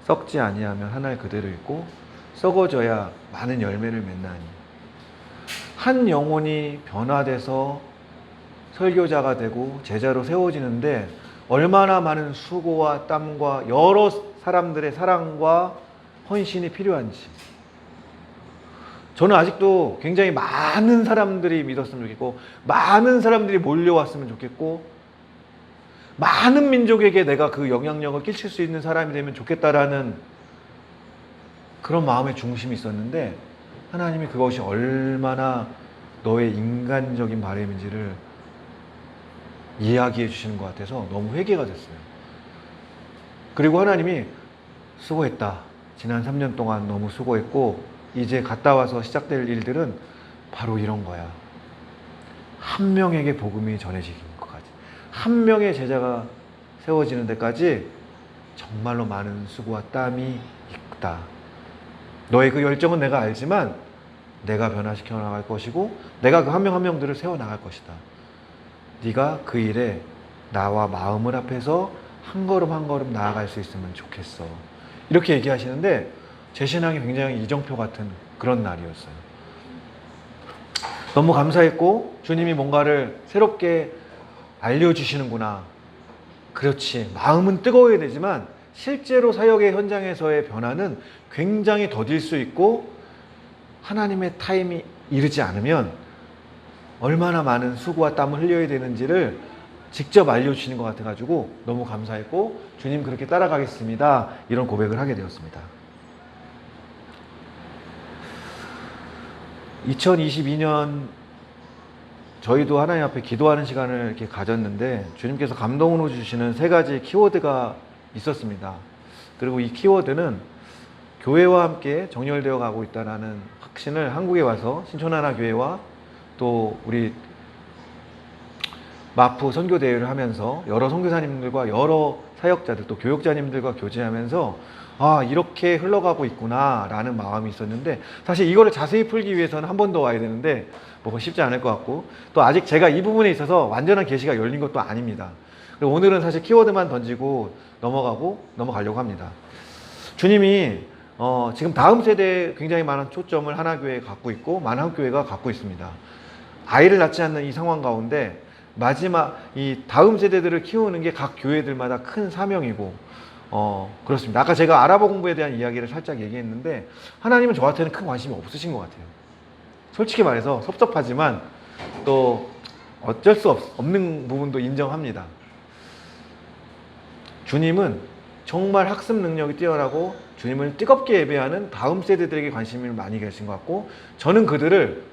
썩지 아니하면 한 알 그대로 있고 썩어져야 많은 열매를 맺나니 한 영혼이 변화돼서 설교자가 되고 제자로 세워지는데 얼마나 많은 수고와 땀과 여러 사람들의 사랑과 헌신이 필요한지 저는 아직도 굉장히 많은 사람들이 믿었으면 좋겠고 많은 사람들이 몰려왔으면 좋겠고 많은 민족에게 내가 그 영향력을 끼칠 수 있는 사람이 되면 좋겠다라는 그런 마음의 중심이 있었는데 하나님이 그것이 얼마나 너의 인간적인 바람인지를 이야기해 주시는 것 같아서 너무 회개가 됐어요. 그리고 하나님이 수고했다. 지난 3년 동안 너무 수고했고 이제 갔다 와서 시작될 일들은 바로 이런 거야. 한 명에게 복음이 전해지는 것까지 한 명의 제자가 세워지는 데까지 정말로 많은 수고와 땀이 있다. 너의 그 열정은 내가 알지만 내가 변화시켜 나갈 것이고 내가 그 한 명 한 명들을 세워 나갈 것이다. 네가 그 일에 나와 마음을 합해서 한 걸음 한 걸음 나아갈 수 있으면 좋겠어. 이렇게 얘기하시는데 제 신앙이 굉장히 이정표 같은 그런 날이었어요. 너무 감사했고 주님이 뭔가를 새롭게 알려주시는구나. 그렇지. 마음은 뜨거워야 되지만 실제로 사역의 현장에서의 변화는 굉장히 더딜 수 있고 하나님의 타임이 이르지 않으면 얼마나 많은 수고와 땀을 흘려야 되는지를 직접 알려주시는 것 같아가지고 너무 감사했고 주님 그렇게 따라가겠습니다. 이런 고백을 하게 되었습니다. 2022년 저희도 하나님 앞에 기도하는 시간을 이렇게 가졌는데 주님께서 감동으로 주시는 3가지 키워드가 있었습니다. 그리고 이 키워드는 교회와 함께 정렬되어 가고 있다는 확신을 한국에 와서 신촌하나 교회와 또 우리 마프 선교대회를 하면서 여러 선교사님들과 여러 사역자들 또 교육자님들과 교제하면서 아 이렇게 흘러가고 있구나 라는 마음이 있었는데 사실 이거를 자세히 풀기 위해서는 한 번 더 와야 되는데 뭐 쉽지 않을 것 같고 또 아직 제가 이 부분에 있어서 완전한 계시가 열린 것도 아닙니다. 그리고 오늘은 사실 키워드만 던지고 넘어가려고 합니다. 주님이 지금 다음 세대에 굉장히 많은 초점을 하나교회에 갖고 있고 많은 교회가 갖고 있습니다. 아이를 낳지 않는 이 상황 가운데 마지막 이 다음 세대들을 키우는 게 각 교회들마다 큰 사명이고 그렇습니다. 아까 제가 아랍어 공부에 대한 이야기를 살짝 얘기했는데 하나님은 저한테는 큰 관심이 없으신 것 같아요. 솔직히 말해서 섭섭하지만 또 어쩔 수 없는 부분도 인정합니다. 주님은 정말 학습 능력이 뛰어나고 주님을 뜨겁게 예배하는 다음 세대들에게 관심을 많이 가신 것 같고 저는 그들을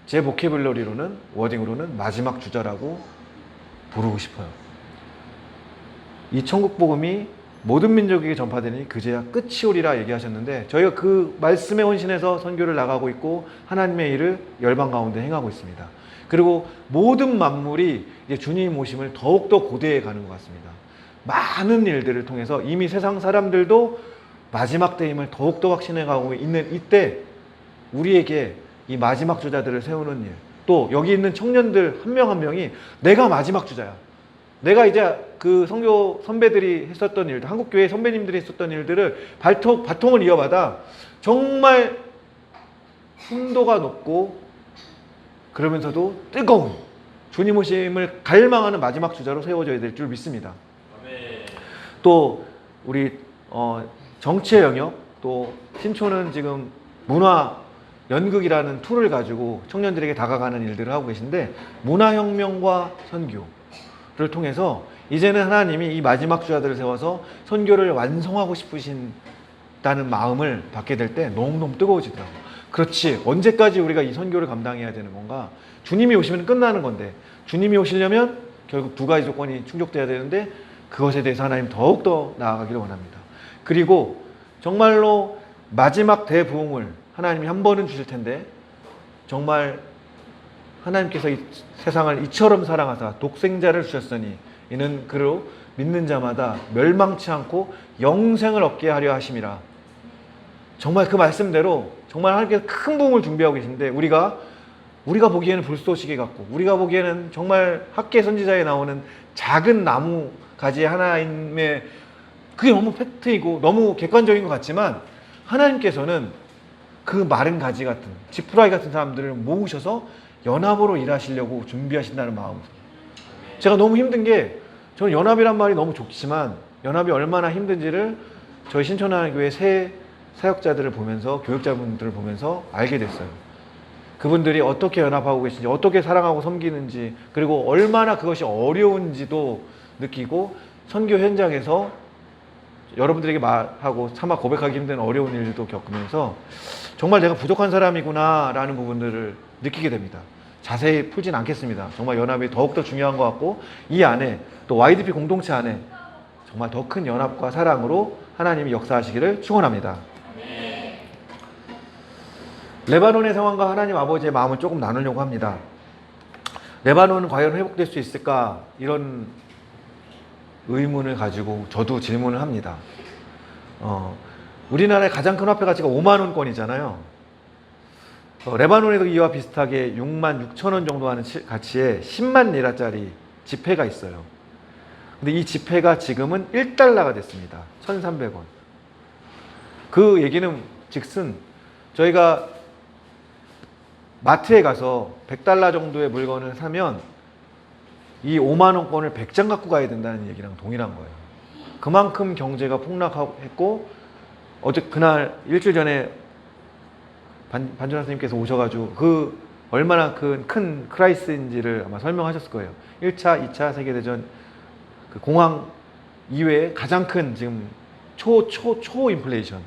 제 보케블러리로는 워딩으로는 마지막 주자라고 부르고 싶어요. 이 천국 복음이 모든 민족에게 전파되니 그제야 끝이 오리라 얘기하셨는데 저희가 그 말씀에 헌신해서 선교를 나가고 있고 하나님의 일을 열방 가운데 행하고 있습니다. 그리고 모든 만물이 이제 주님 오심을 더욱더 고대해 가는 것 같습니다. 많은 일들을 통해서 이미 세상 사람들도 마지막 때임을 더욱더 확신해 가고 있는 이때 우리에게 이 마지막 주자들을 세우는 일, 또 여기 있는 청년들 한 명 한 명이 내가 마지막 주자야. 내가 이제 그 선교 선배들이 했었던 일들, 한국교회 선배님들이 했었던 일들을 바통을 이어받아 정말 순도가 높고 그러면서도 뜨거운 주님 오심을 갈망하는 마지막 주자로 세워져야 될 줄 믿습니다. 또 우리 정치의 영역, 또 신촌은 지금 문화 연극이라는 툴을 가지고 청년들에게 다가가는 일들을 하고 계신데 문화혁명과 선교를 통해서 이제는 하나님이 이 마지막 주자들을 세워서 선교를 완성하고 싶으신다는 마음을 받게 될 때 너무너무 뜨거워지더라고요. 그렇지, 언제까지 우리가 이 선교를 감당해야 되는 건가? 주님이 오시면 끝나는 건데 주님이 오시려면 결국 2가지 조건이 충족돼야 되는데 그것에 대해서 하나님 더욱더 나아가기를 원합니다. 그리고 정말로 마지막 대부흥을 하나님이 한 번은 주실 텐데 정말 하나님께서 이 세상을 이처럼 사랑하사 독생자를 주셨으니 이는 그로 믿는 자마다 멸망치 않고 영생을 얻게 하려 하심이라. 정말 그 말씀대로 정말 하나님께서 큰 부흥을 준비하고 계신데 우리가 보기에는 불쏘시개 같고 우리가 보기에는 정말 학계 선지자에 나오는 작은 나무 가지 하나님의 그게 너무 팩트이고 너무 객관적인 것 같지만 하나님께서는 그 마른 가지 같은 지푸라기 같은 사람들을 모으셔서 연합으로 일하시려고 준비하신다는 마음. 제가 너무 힘든 게 저는 연합이란 말이 너무 좋지만 연합이 얼마나 힘든지를 저희 신촌하나교회 새 사역자들을 보면서 교육자분들을 보면서 알게 됐어요. 그분들이 어떻게 연합하고 계신지 어떻게 사랑하고 섬기는지 그리고 얼마나 그것이 어려운지도 느끼고 선교 현장에서 여러분들에게 말하고 차마 고백하기 힘든 어려운 일도 겪으면서 정말 내가 부족한 사람이구나 라는 부분들을 느끼게 됩니다. 자세히 풀진 않겠습니다. 정말 연합이 더욱더 중요한 것 같고 이 안에 또 YDP 공동체 안에 정말 더 큰 연합과 사랑으로 하나님이 역사하시기를 축원합니다. 레바논의 상황과 하나님 아버지의 마음을 조금 나누려고 합니다. 레바논은 과연 회복될 수 있을까? 이런 의문을 가지고 저도 질문을 합니다. 우리나라의 가장 큰 화폐 가치가 5만 원권이잖아요. 레바논에도 이와 비슷하게 6만 6천 원 정도 하는 가치의 10만 리라짜리 지폐가 있어요. 근데 이 지폐가 지금은 1달러가 됐습니다. 1,300원. 그 얘기는 즉슨 저희가 마트에 가서 100달러 정도의 물건을 사면 이 5만 원권을 100장 갖고 가야 된다는 얘기랑 동일한 거예요. 그만큼 경제가 폭락했고, 어제 그날 일주일 전에 반준하 선생님께서 오셔가지고 그 얼마나 큰 크라이스인지를 아마 설명하셨을 거예요. 1차, 2차 세계대전 그 공황 이외에 가장 큰 지금 초 인플레이션.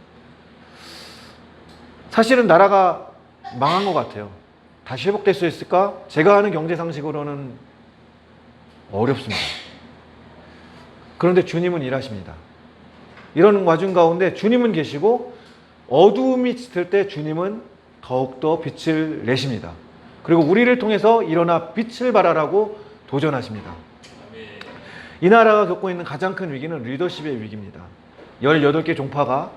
사실은 나라가 망한 것 같아요. 다시 회복될 수 있을까? 제가 아는 경제 상식으로는 어렵습니다. 그런데 주님은 일하십니다. 이런 와중 가운데 주님은 계시고 어두움이 짙을 때 주님은 더욱더 빛을 내십니다. 그리고 우리를 통해서 일어나 빛을 발하라고 도전하십니다. 이 나라가 겪고 있는 가장 큰 위기는 리더십의 위기입니다. 18개 종파가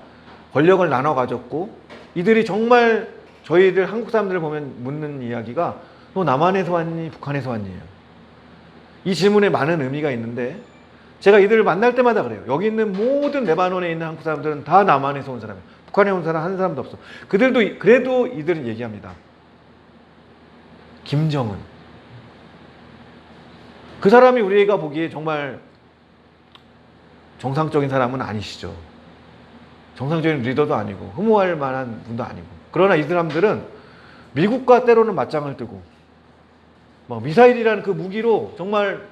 권력을 나눠 가졌고, 이들이 정말 저희들 한국 사람들을 보면 묻는 이야기가 너 남한에서 왔니? 북한에서 왔니?예요. 이 질문에 많은 의미가 있는데, 제가 이들을 만날 때마다 그래요. 여기 있는 모든 레바논에 있는 한국 사람들은 다 남한에서 온 사람이에요. 북한에 온 사람 한 사람도 없어. 그래도 이들은 얘기합니다. 김정은. 그 사람이 우리가 보기에 정말 정상적인 사람은 아니시죠. 정상적인 리더도 아니고 흠모할 만한 분도 아니고. 그러나 이 사람들은 미국과 때로는 맞짱을 뜨고 막 미사일이라는 그 무기로 정말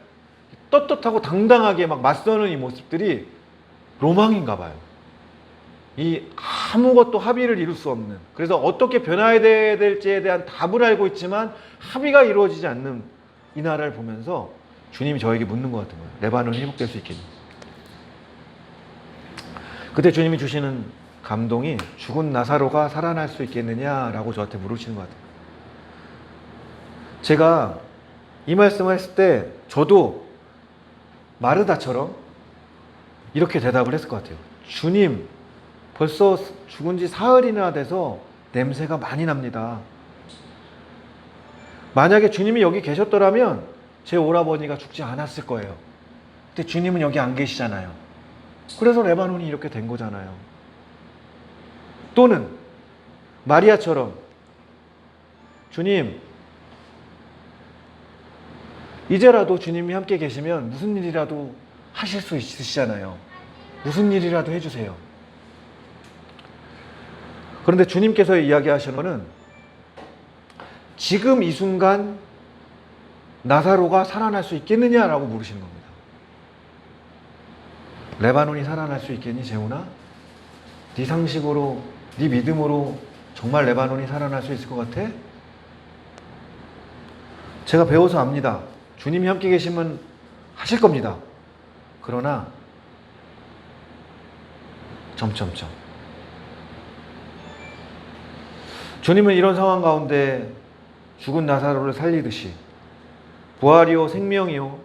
떳떳하고 당당하게 막 맞서는 이 모습들이 로망인가 봐요. 이 아무것도 합의를 이룰 수 없는, 그래서 어떻게 변화해야 될지에 대한 답을 알고 있지만 합의가 이루어지지 않는 이 나라를 보면서 주님이 저에게 묻는 것 같은 거예요. 레바논이 회복될 수 있겠니? 그때 주님이 주시는 감동이 죽은 나사로가 살아날 수 있겠느냐라고 저한테 물으시는 것 같아요. 제가 이 말씀을 했을 때 저도 마르다처럼 이렇게 대답을 했을 것 같아요. 주님, 벌써 죽은 지 사흘이나 돼서 냄새가 많이 납니다. 만약에 주님이 여기 계셨더라면 제 오라버니가 죽지 않았을 거예요. 근데 주님은 여기 안 계시잖아요. 그래서 레바논이 이렇게 된 거잖아요. 또는 마리아처럼 주님, 이제라도 주님이 함께 계시면 무슨 일이라도 하실 수 있으시잖아요. 무슨 일이라도 해주세요. 그런데 주님께서 이야기하시는 것은 지금 이 순간 나사로가 살아날 수 있겠느냐라고 물으시는 겁니다. 레바논이 살아날 수 있겠니, 재훈아? 네 상식으로, 네 믿음으로 정말 레바논이 살아날 수 있을 것 같아? 제가 배워서 압니다. 주님이 함께 계시면 하실 겁니다. 그러나 주님은 이런 상황 가운데 죽은 나사로를 살리듯이 부활이요 생명이요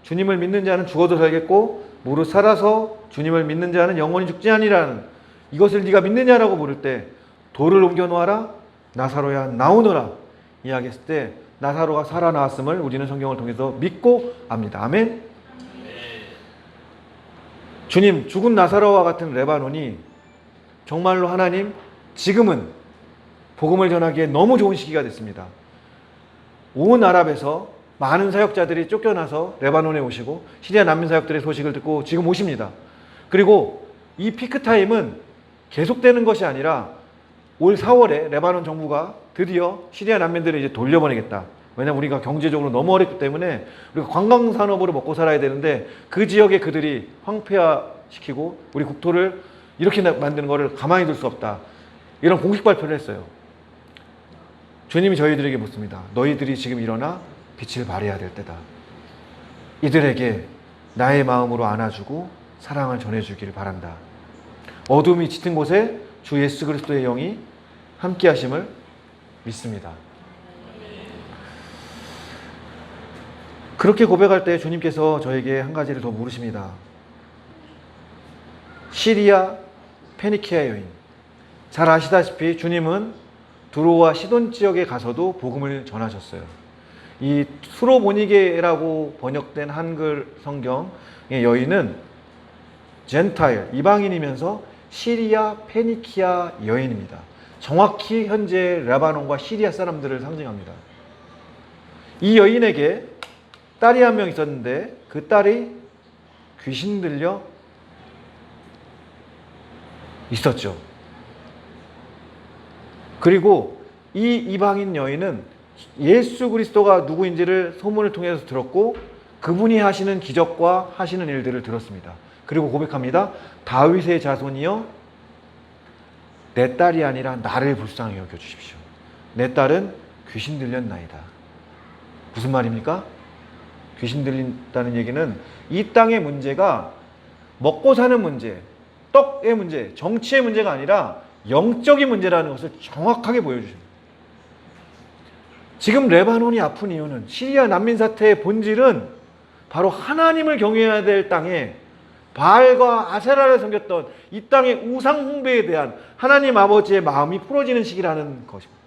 주님을 믿는 자는 죽어도 살겠고 무릇 살아서 주님을 믿는 자는 영원히 죽지 아니라는 이것을 네가 믿느냐라고 물을 때 돌을 옮겨 놓아라 나사로야 나오너라 이야기했을 때 나사로가 살아나왔음을 우리는 성경을 통해서 믿고 압니다. 아멘. 주님, 죽은 나사로와 같은 레바논이 정말로 하나님 지금은 복음을 전하기에 너무 좋은 시기가 됐습니다. 온 아랍에서 많은 사역자들이 쫓겨나서 레바논에 오시고 시리아 난민 사역들의 소식을 듣고 지금 오십니다. 그리고 이 피크타임은 계속되는 것이 아니라 올 4월에 레바논 정부가 드디어 시리아 난민들을 이제 돌려보내겠다. 왜냐하면 우리가 경제적으로 너무 어렵기 때문에 우리가 관광산업으로 먹고 살아야 되는데 그 지역에 그들이 황폐화시키고 우리 국토를 이렇게 만드는 것을 가만히 둘 수 없다. 이런 공식 발표를 했어요. 주님이 저희들에게 묻습니다. 너희들이 지금 일어나 빛을 발해야 될 때다. 이들에게 나의 마음으로 안아주고 사랑을 전해주기를 바란다. 어둠이 짙은 곳에 주 예수 그리스도의 영이 함께 하심을 믿습니다. 그렇게 고백할 때 주님께서 저에게 한 가지를 더 물으십니다. 시리아 페니키아 여인. 잘 아시다시피 주님은 두로와 시돈 지역에 가서도 복음을 전하셨어요. 이 수로보니게라고 번역된 한글 성경의 여인은 젠타일, 이방인이면서 시리아 페니키아 여인입니다. 정확히 현재 레바논과 시리아 사람들을 상징합니다. 이 여인에게 딸이 한 명 있었는데 그 딸이 귀신 들려 있었죠. 그리고 이 이방인 여인은 예수 그리스도가 누구인지를 소문을 통해서 들었고 그분이 하시는 기적과 하시는 일들을 들었습니다. 그리고 고백합니다. 다윗의 자손이여 내 딸이 아니라 나를 불쌍히 여겨주십시오. 내 딸은 귀신 들렸나이다. 무슨 말입니까? 귀신 들린다는 얘기는 이 땅의 문제가 먹고 사는 문제, 떡의 문제, 정치의 문제가 아니라 영적인 문제라는 것을 정확하게 보여주십니다. 지금 레바논이 아픈 이유는 시리아 난민 사태의 본질은 바로 하나님을 경외해야 될 땅에 바알과 아세라를 섬겼던 이 땅의 우상 숭배에 대한 하나님 아버지의 마음이 풀어지는 시기라는 것입니다.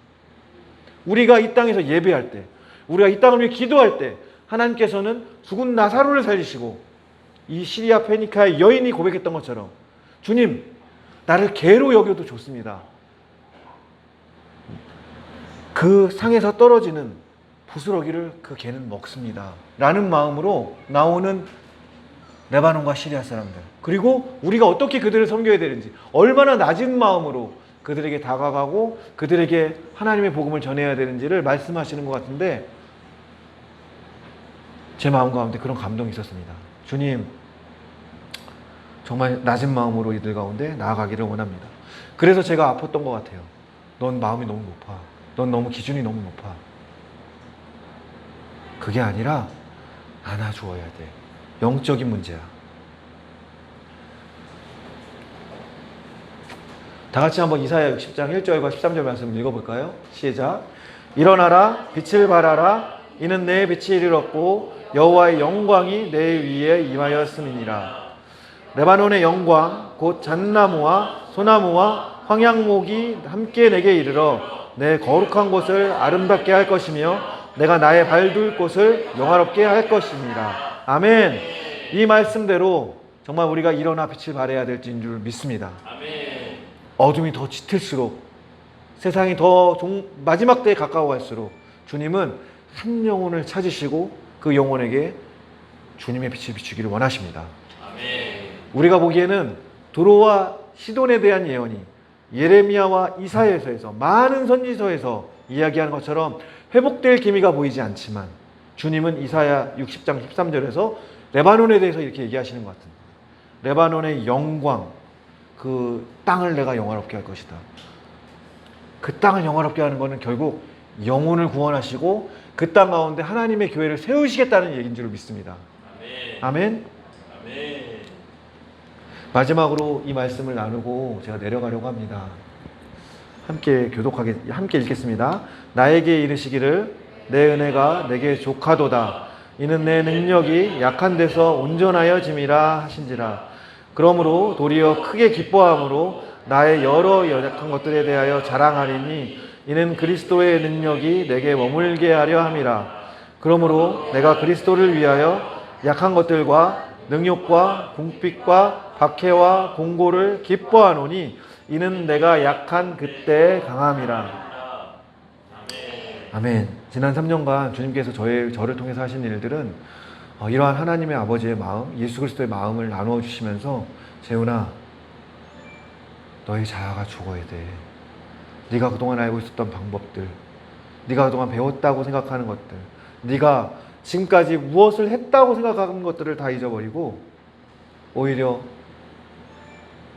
우리가 이 땅에서 예배할 때, 우리가 이 땅을 위해 기도할 때 하나님께서는 죽은 나사로를 살리시고 이 시리아 페니카의 여인이 고백했던 것처럼 주님, 나를 개로 여겨도 좋습니다. 그 상에서 떨어지는 부스러기를 그 개는 먹습니다. 라는 마음으로 나오는 레바논과 시리아 사람들. 그리고 우리가 어떻게 그들을 섬겨야 되는지, 얼마나 낮은 마음으로 그들에게 다가가고 그들에게 하나님의 복음을 전해야 되는지를 말씀하시는 것 같은데 제 마음 가운데 그런 감동이 있었습니다. 주님, 정말 낮은 마음으로 이들 가운데 나아가기를 원합니다. 그래서 제가 아팠던 것 같아요. 넌 마음이 너무 높아. 넌 너무 기준이 너무 높아. 그게 아니라 안아주어야 돼. 영적인 문제야. 다 같이 한번 이사야 60장 1절과 13절 말씀 읽어볼까요? 시작. 일어나라, 빛을 발하라. 이는 내 빛이 이르렀고 여호와의 영광이 내 위에 임하였음이니라. 레바논의 영광 곧 잣나무와 소나무와 황양목이 함께 내게 이르러 내 거룩한 곳을 아름답게 할 것이며 내가 나의 발둘 곳을 영화롭게 할 것입니다. 아멘. 이 말씀대로 정말 우리가 일어나 빛을 발해야 될 줄 믿습니다. 아멘. 어둠이 더 짙을수록 세상이 더 마지막 때에 가까워갈수록 주님은 한 영혼을 찾으시고 그 영혼에게 주님의 빛을 비추기를 원하십니다. 아멘. 우리가 보기에는 도로와 시돈에 대한 예언이 예레미야와 이사야서에서 많은 선지서에서 이야기하는 것처럼 회복될 기미가 보이지 않지만 주님은 이사야 60장 13절에서 레바논에 대해서 이렇게 얘기하시는 것 같습니다. 레바논의 영광, 그 땅을 내가 영화롭게 할 것이다. 그 땅을 영화롭게 하는 것은 결국 영혼을 구원하시고 그 땅 가운데 하나님의 교회를 세우시겠다는 얘기인 줄 믿습니다. 아멘. 아멘. 마지막으로 이 말씀을 나누고 제가 내려가려고 합니다. 함께 교독하게 함께 읽겠습니다. 나에게 이르시기를 내 은혜가 내게 족하도다. 이는 내 능력이 약한 데서 온전하여 짐이라 하신지라. 그러므로 도리어 크게 기뻐함으로 나의 여러 연약한 것들에 대하여 자랑하리니 이는 그리스도의 능력이 내게 머물게 하려 함이라. 그러므로 내가 그리스도를 위하여 약한 것들과 능욕과 궁핍과 박해와 공고를 기뻐하노니 이는 내가 약한 그때에 강함이라. 아멘. 지난 3년간 주님께서 저를 통해서 하신 일들은 이러한 하나님의 아버지의 마음, 예수 그리스도의 마음을 나누어 주시면서 재훈아, 너의 자아가 죽어야 돼. 네가 그동안 알고 있었던 방법들, 네가 그동안 배웠다고 생각하는 것들, 네가 지금까지 무엇을 했다고 생각하는 것들을 다 잊어버리고 오히려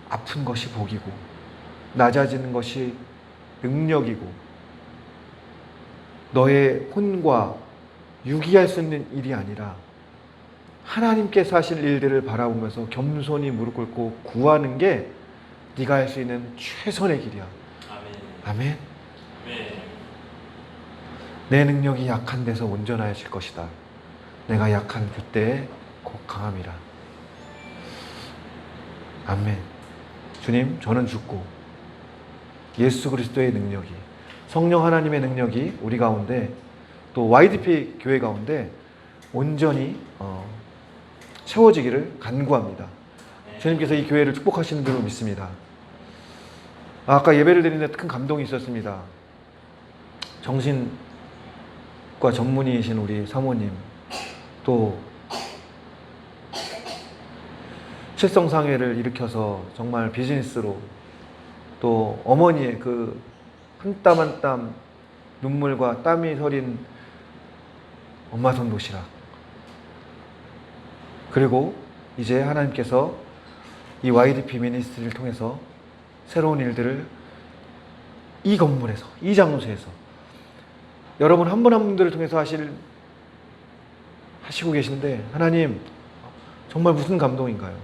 아픈 것이 복이고 낮아지는 것이 능력이고 너의 혼과 유기할 수 있는 일이 아니라 하나님께서 하실 일들을 바라보면서 겸손히 무릎 꿇고 구하는 게 네가 할 수 있는 최선의 길이야. 아멘. 아멘. 내 능력이 약한 데서 온전하여질 것이다. 내가 약한 그때에 곧 강함이라. 아멘. 주님, 저는 죽고 예수 그리스도의 능력이, 성령 하나님의 능력이 우리 가운데 또 YDP 교회 가운데 온전히 채워지기를 간구합니다. 주님께서 이 교회를 축복하시는 줄로 믿습니다. 아까 예배를 드리는데 큰 감동이 있었습니다. 정신과 전문의이신 우리 사모님, 또 칠성상회를 일으켜서 정말 비즈니스로 또 어머니의 그 한 땀 한 땀 눈물과 땀이 서린 엄마 손 도시락, 그리고 이제 하나님께서 이 YDP 미니스트리를 통해서 새로운 일들을 이 건물에서, 이 장소에서 여러분 한 분 한 분들을 통해서 하시고 계시는데, 하나님 정말 무슨 감동인가요?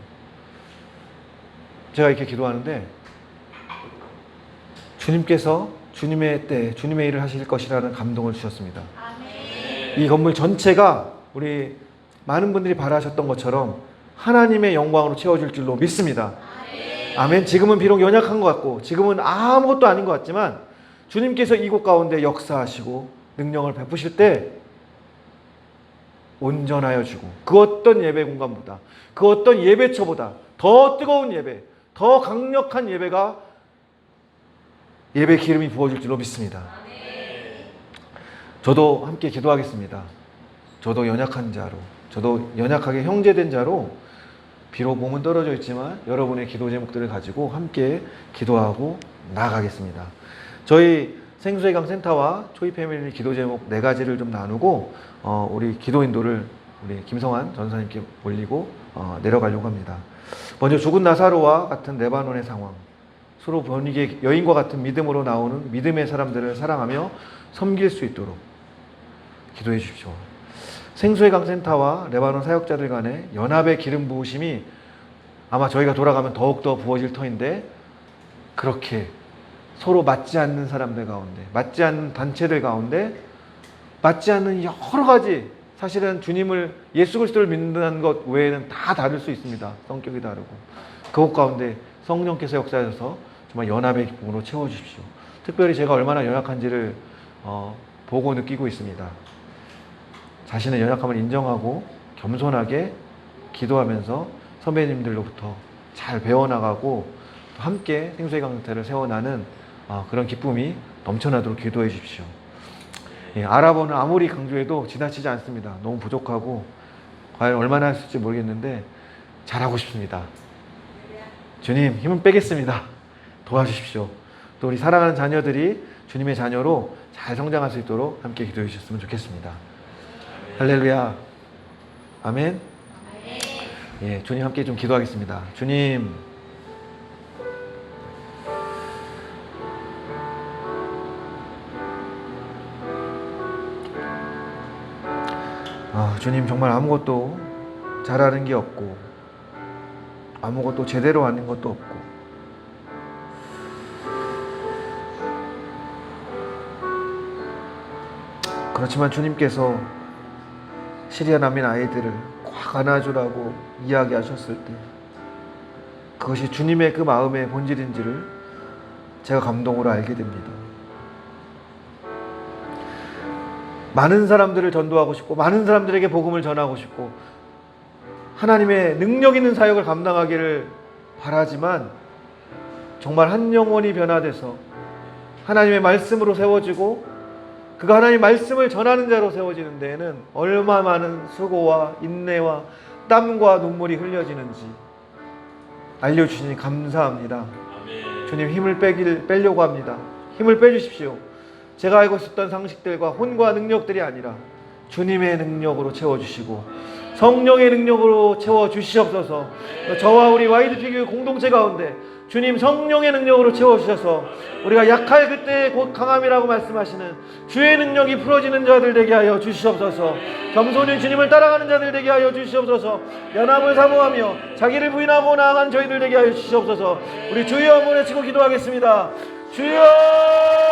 제가 이렇게 기도하는데 주님께서 주님의 때 주님의 일을 하실 것이라는 감동을 주셨습니다. 이 건물 전체가 우리 많은 분들이 바라셨던 것처럼 하나님의 영광으로 채워질 줄로 믿습니다. 아멘. 지금은 비록 연약한 것 같고 지금은 아무것도 아닌 것 같지만 주님께서 이곳 가운데 역사하시고 능력을 베푸실 때 온전하여 주고, 그 어떤 예배 공간보다, 그 어떤 예배처보다 더 뜨거운 예배, 더 강력한 예배가, 예배 기름이 부어질 줄로 믿습니다. 저도 함께 기도하겠습니다. 저도 연약한 자로, 저도 연약하게 형제된 자로, 비록 몸은 떨어져 있지만 여러분의 기도 제목들을 가지고 함께 기도하고 나아가겠습니다. 저희 생수의 강 센터와 초이 패밀리 기도 제목 4가지를 좀 나누고 우리 기도 인도를 우리 김성환 전사님께 올리고 내려가려고 합니다. 먼저 죽은 나사로와 같은 레바논의 상황, 서로 번익의 여인과 같은 믿음으로 나오는 믿음의 사람들을 사랑하며 섬길 수 있도록 기도해 주십시오. 생수의 강 센터와 레바논 사역자들 간의 연합의 기름 부으심이 아마 저희가 돌아가면 더욱더 부어질 터인데, 그렇게 서로 맞지 않는 사람들 가운데, 맞지 않는 단체들 가운데, 맞지 않는 여러 가지, 사실은 주님을, 예수 그리스도를 믿는 것 외에는 다 다를 수 있습니다. 성격이 다르고. 그것 가운데 성령께서 역사하셔서 정말 연합의 기쁨으로 채워주십시오. 특별히 제가 얼마나 연약한지를 보고 느끼고 있습니다. 자신의 연약함을 인정하고 겸손하게 기도하면서 선배님들로부터 잘 배워나가고 함께 생수의 강태를 세워나는 그런 기쁨이 넘쳐나도록 기도해 주십시오. 예, 아랍어는 아무리 강조해도 지나치지 않습니다. 너무 부족하고 과연 얼마나 할 수 있을지 모르겠는데 잘하고 싶습니다. 주님, 힘은 빼겠습니다. 도와주십시오. 또 우리 사랑하는 자녀들이 주님의 자녀로 잘 성장할 수 있도록 함께 기도해 주셨으면 좋겠습니다. 할렐루야. 아멘. 예, 주님 함께 좀 기도하겠습니다. 주님, 주님 정말 아무것도 잘하는 게 없고 아무것도 제대로 하는 것도 없고, 그렇지만 주님께서 시리아 난민 아이들을 꽉 안아주라고 이야기하셨을 때 그것이 주님의 그 마음의 본질인지를 제가 감동으로 알게 됩니다. 많은 사람들을 전도하고 싶고 많은 사람들에게 복음을 전하고 싶고 하나님의 능력 있는 사역을 감당하기를 바라지만, 정말 한 영혼이 변화돼서 하나님의 말씀으로 세워지고 그가 하나님의 말씀을 전하는 자로 세워지는 데에는 얼마 많은 수고와 인내와 땀과 눈물이 흘려지는지 알려주시니 감사합니다. 주님, 힘을 빼려고 합니다. 힘을 빼주십시오. 제가 알고 있었던 상식들과 혼과 능력들이 아니라 주님의 능력으로 채워주시고 성령의 능력으로 채워주시옵소서. 저와 우리 YDP 교회 공동체 가운데 주님 성령의 능력으로 채워주셔서 우리가 약할 그때 곧 강함이라고 말씀하시는 주의 능력이 풀어지는 자들 되게 하여 주시옵소서. 겸손히 주님을 따라가는 자들 되게 하여 주시옵소서. 연합을 사모하며 자기를 부인하고 나아간 저희들 되게 하여 주시옵소서. 우리 주여 한번 외치고 기도하겠습니다. 주여!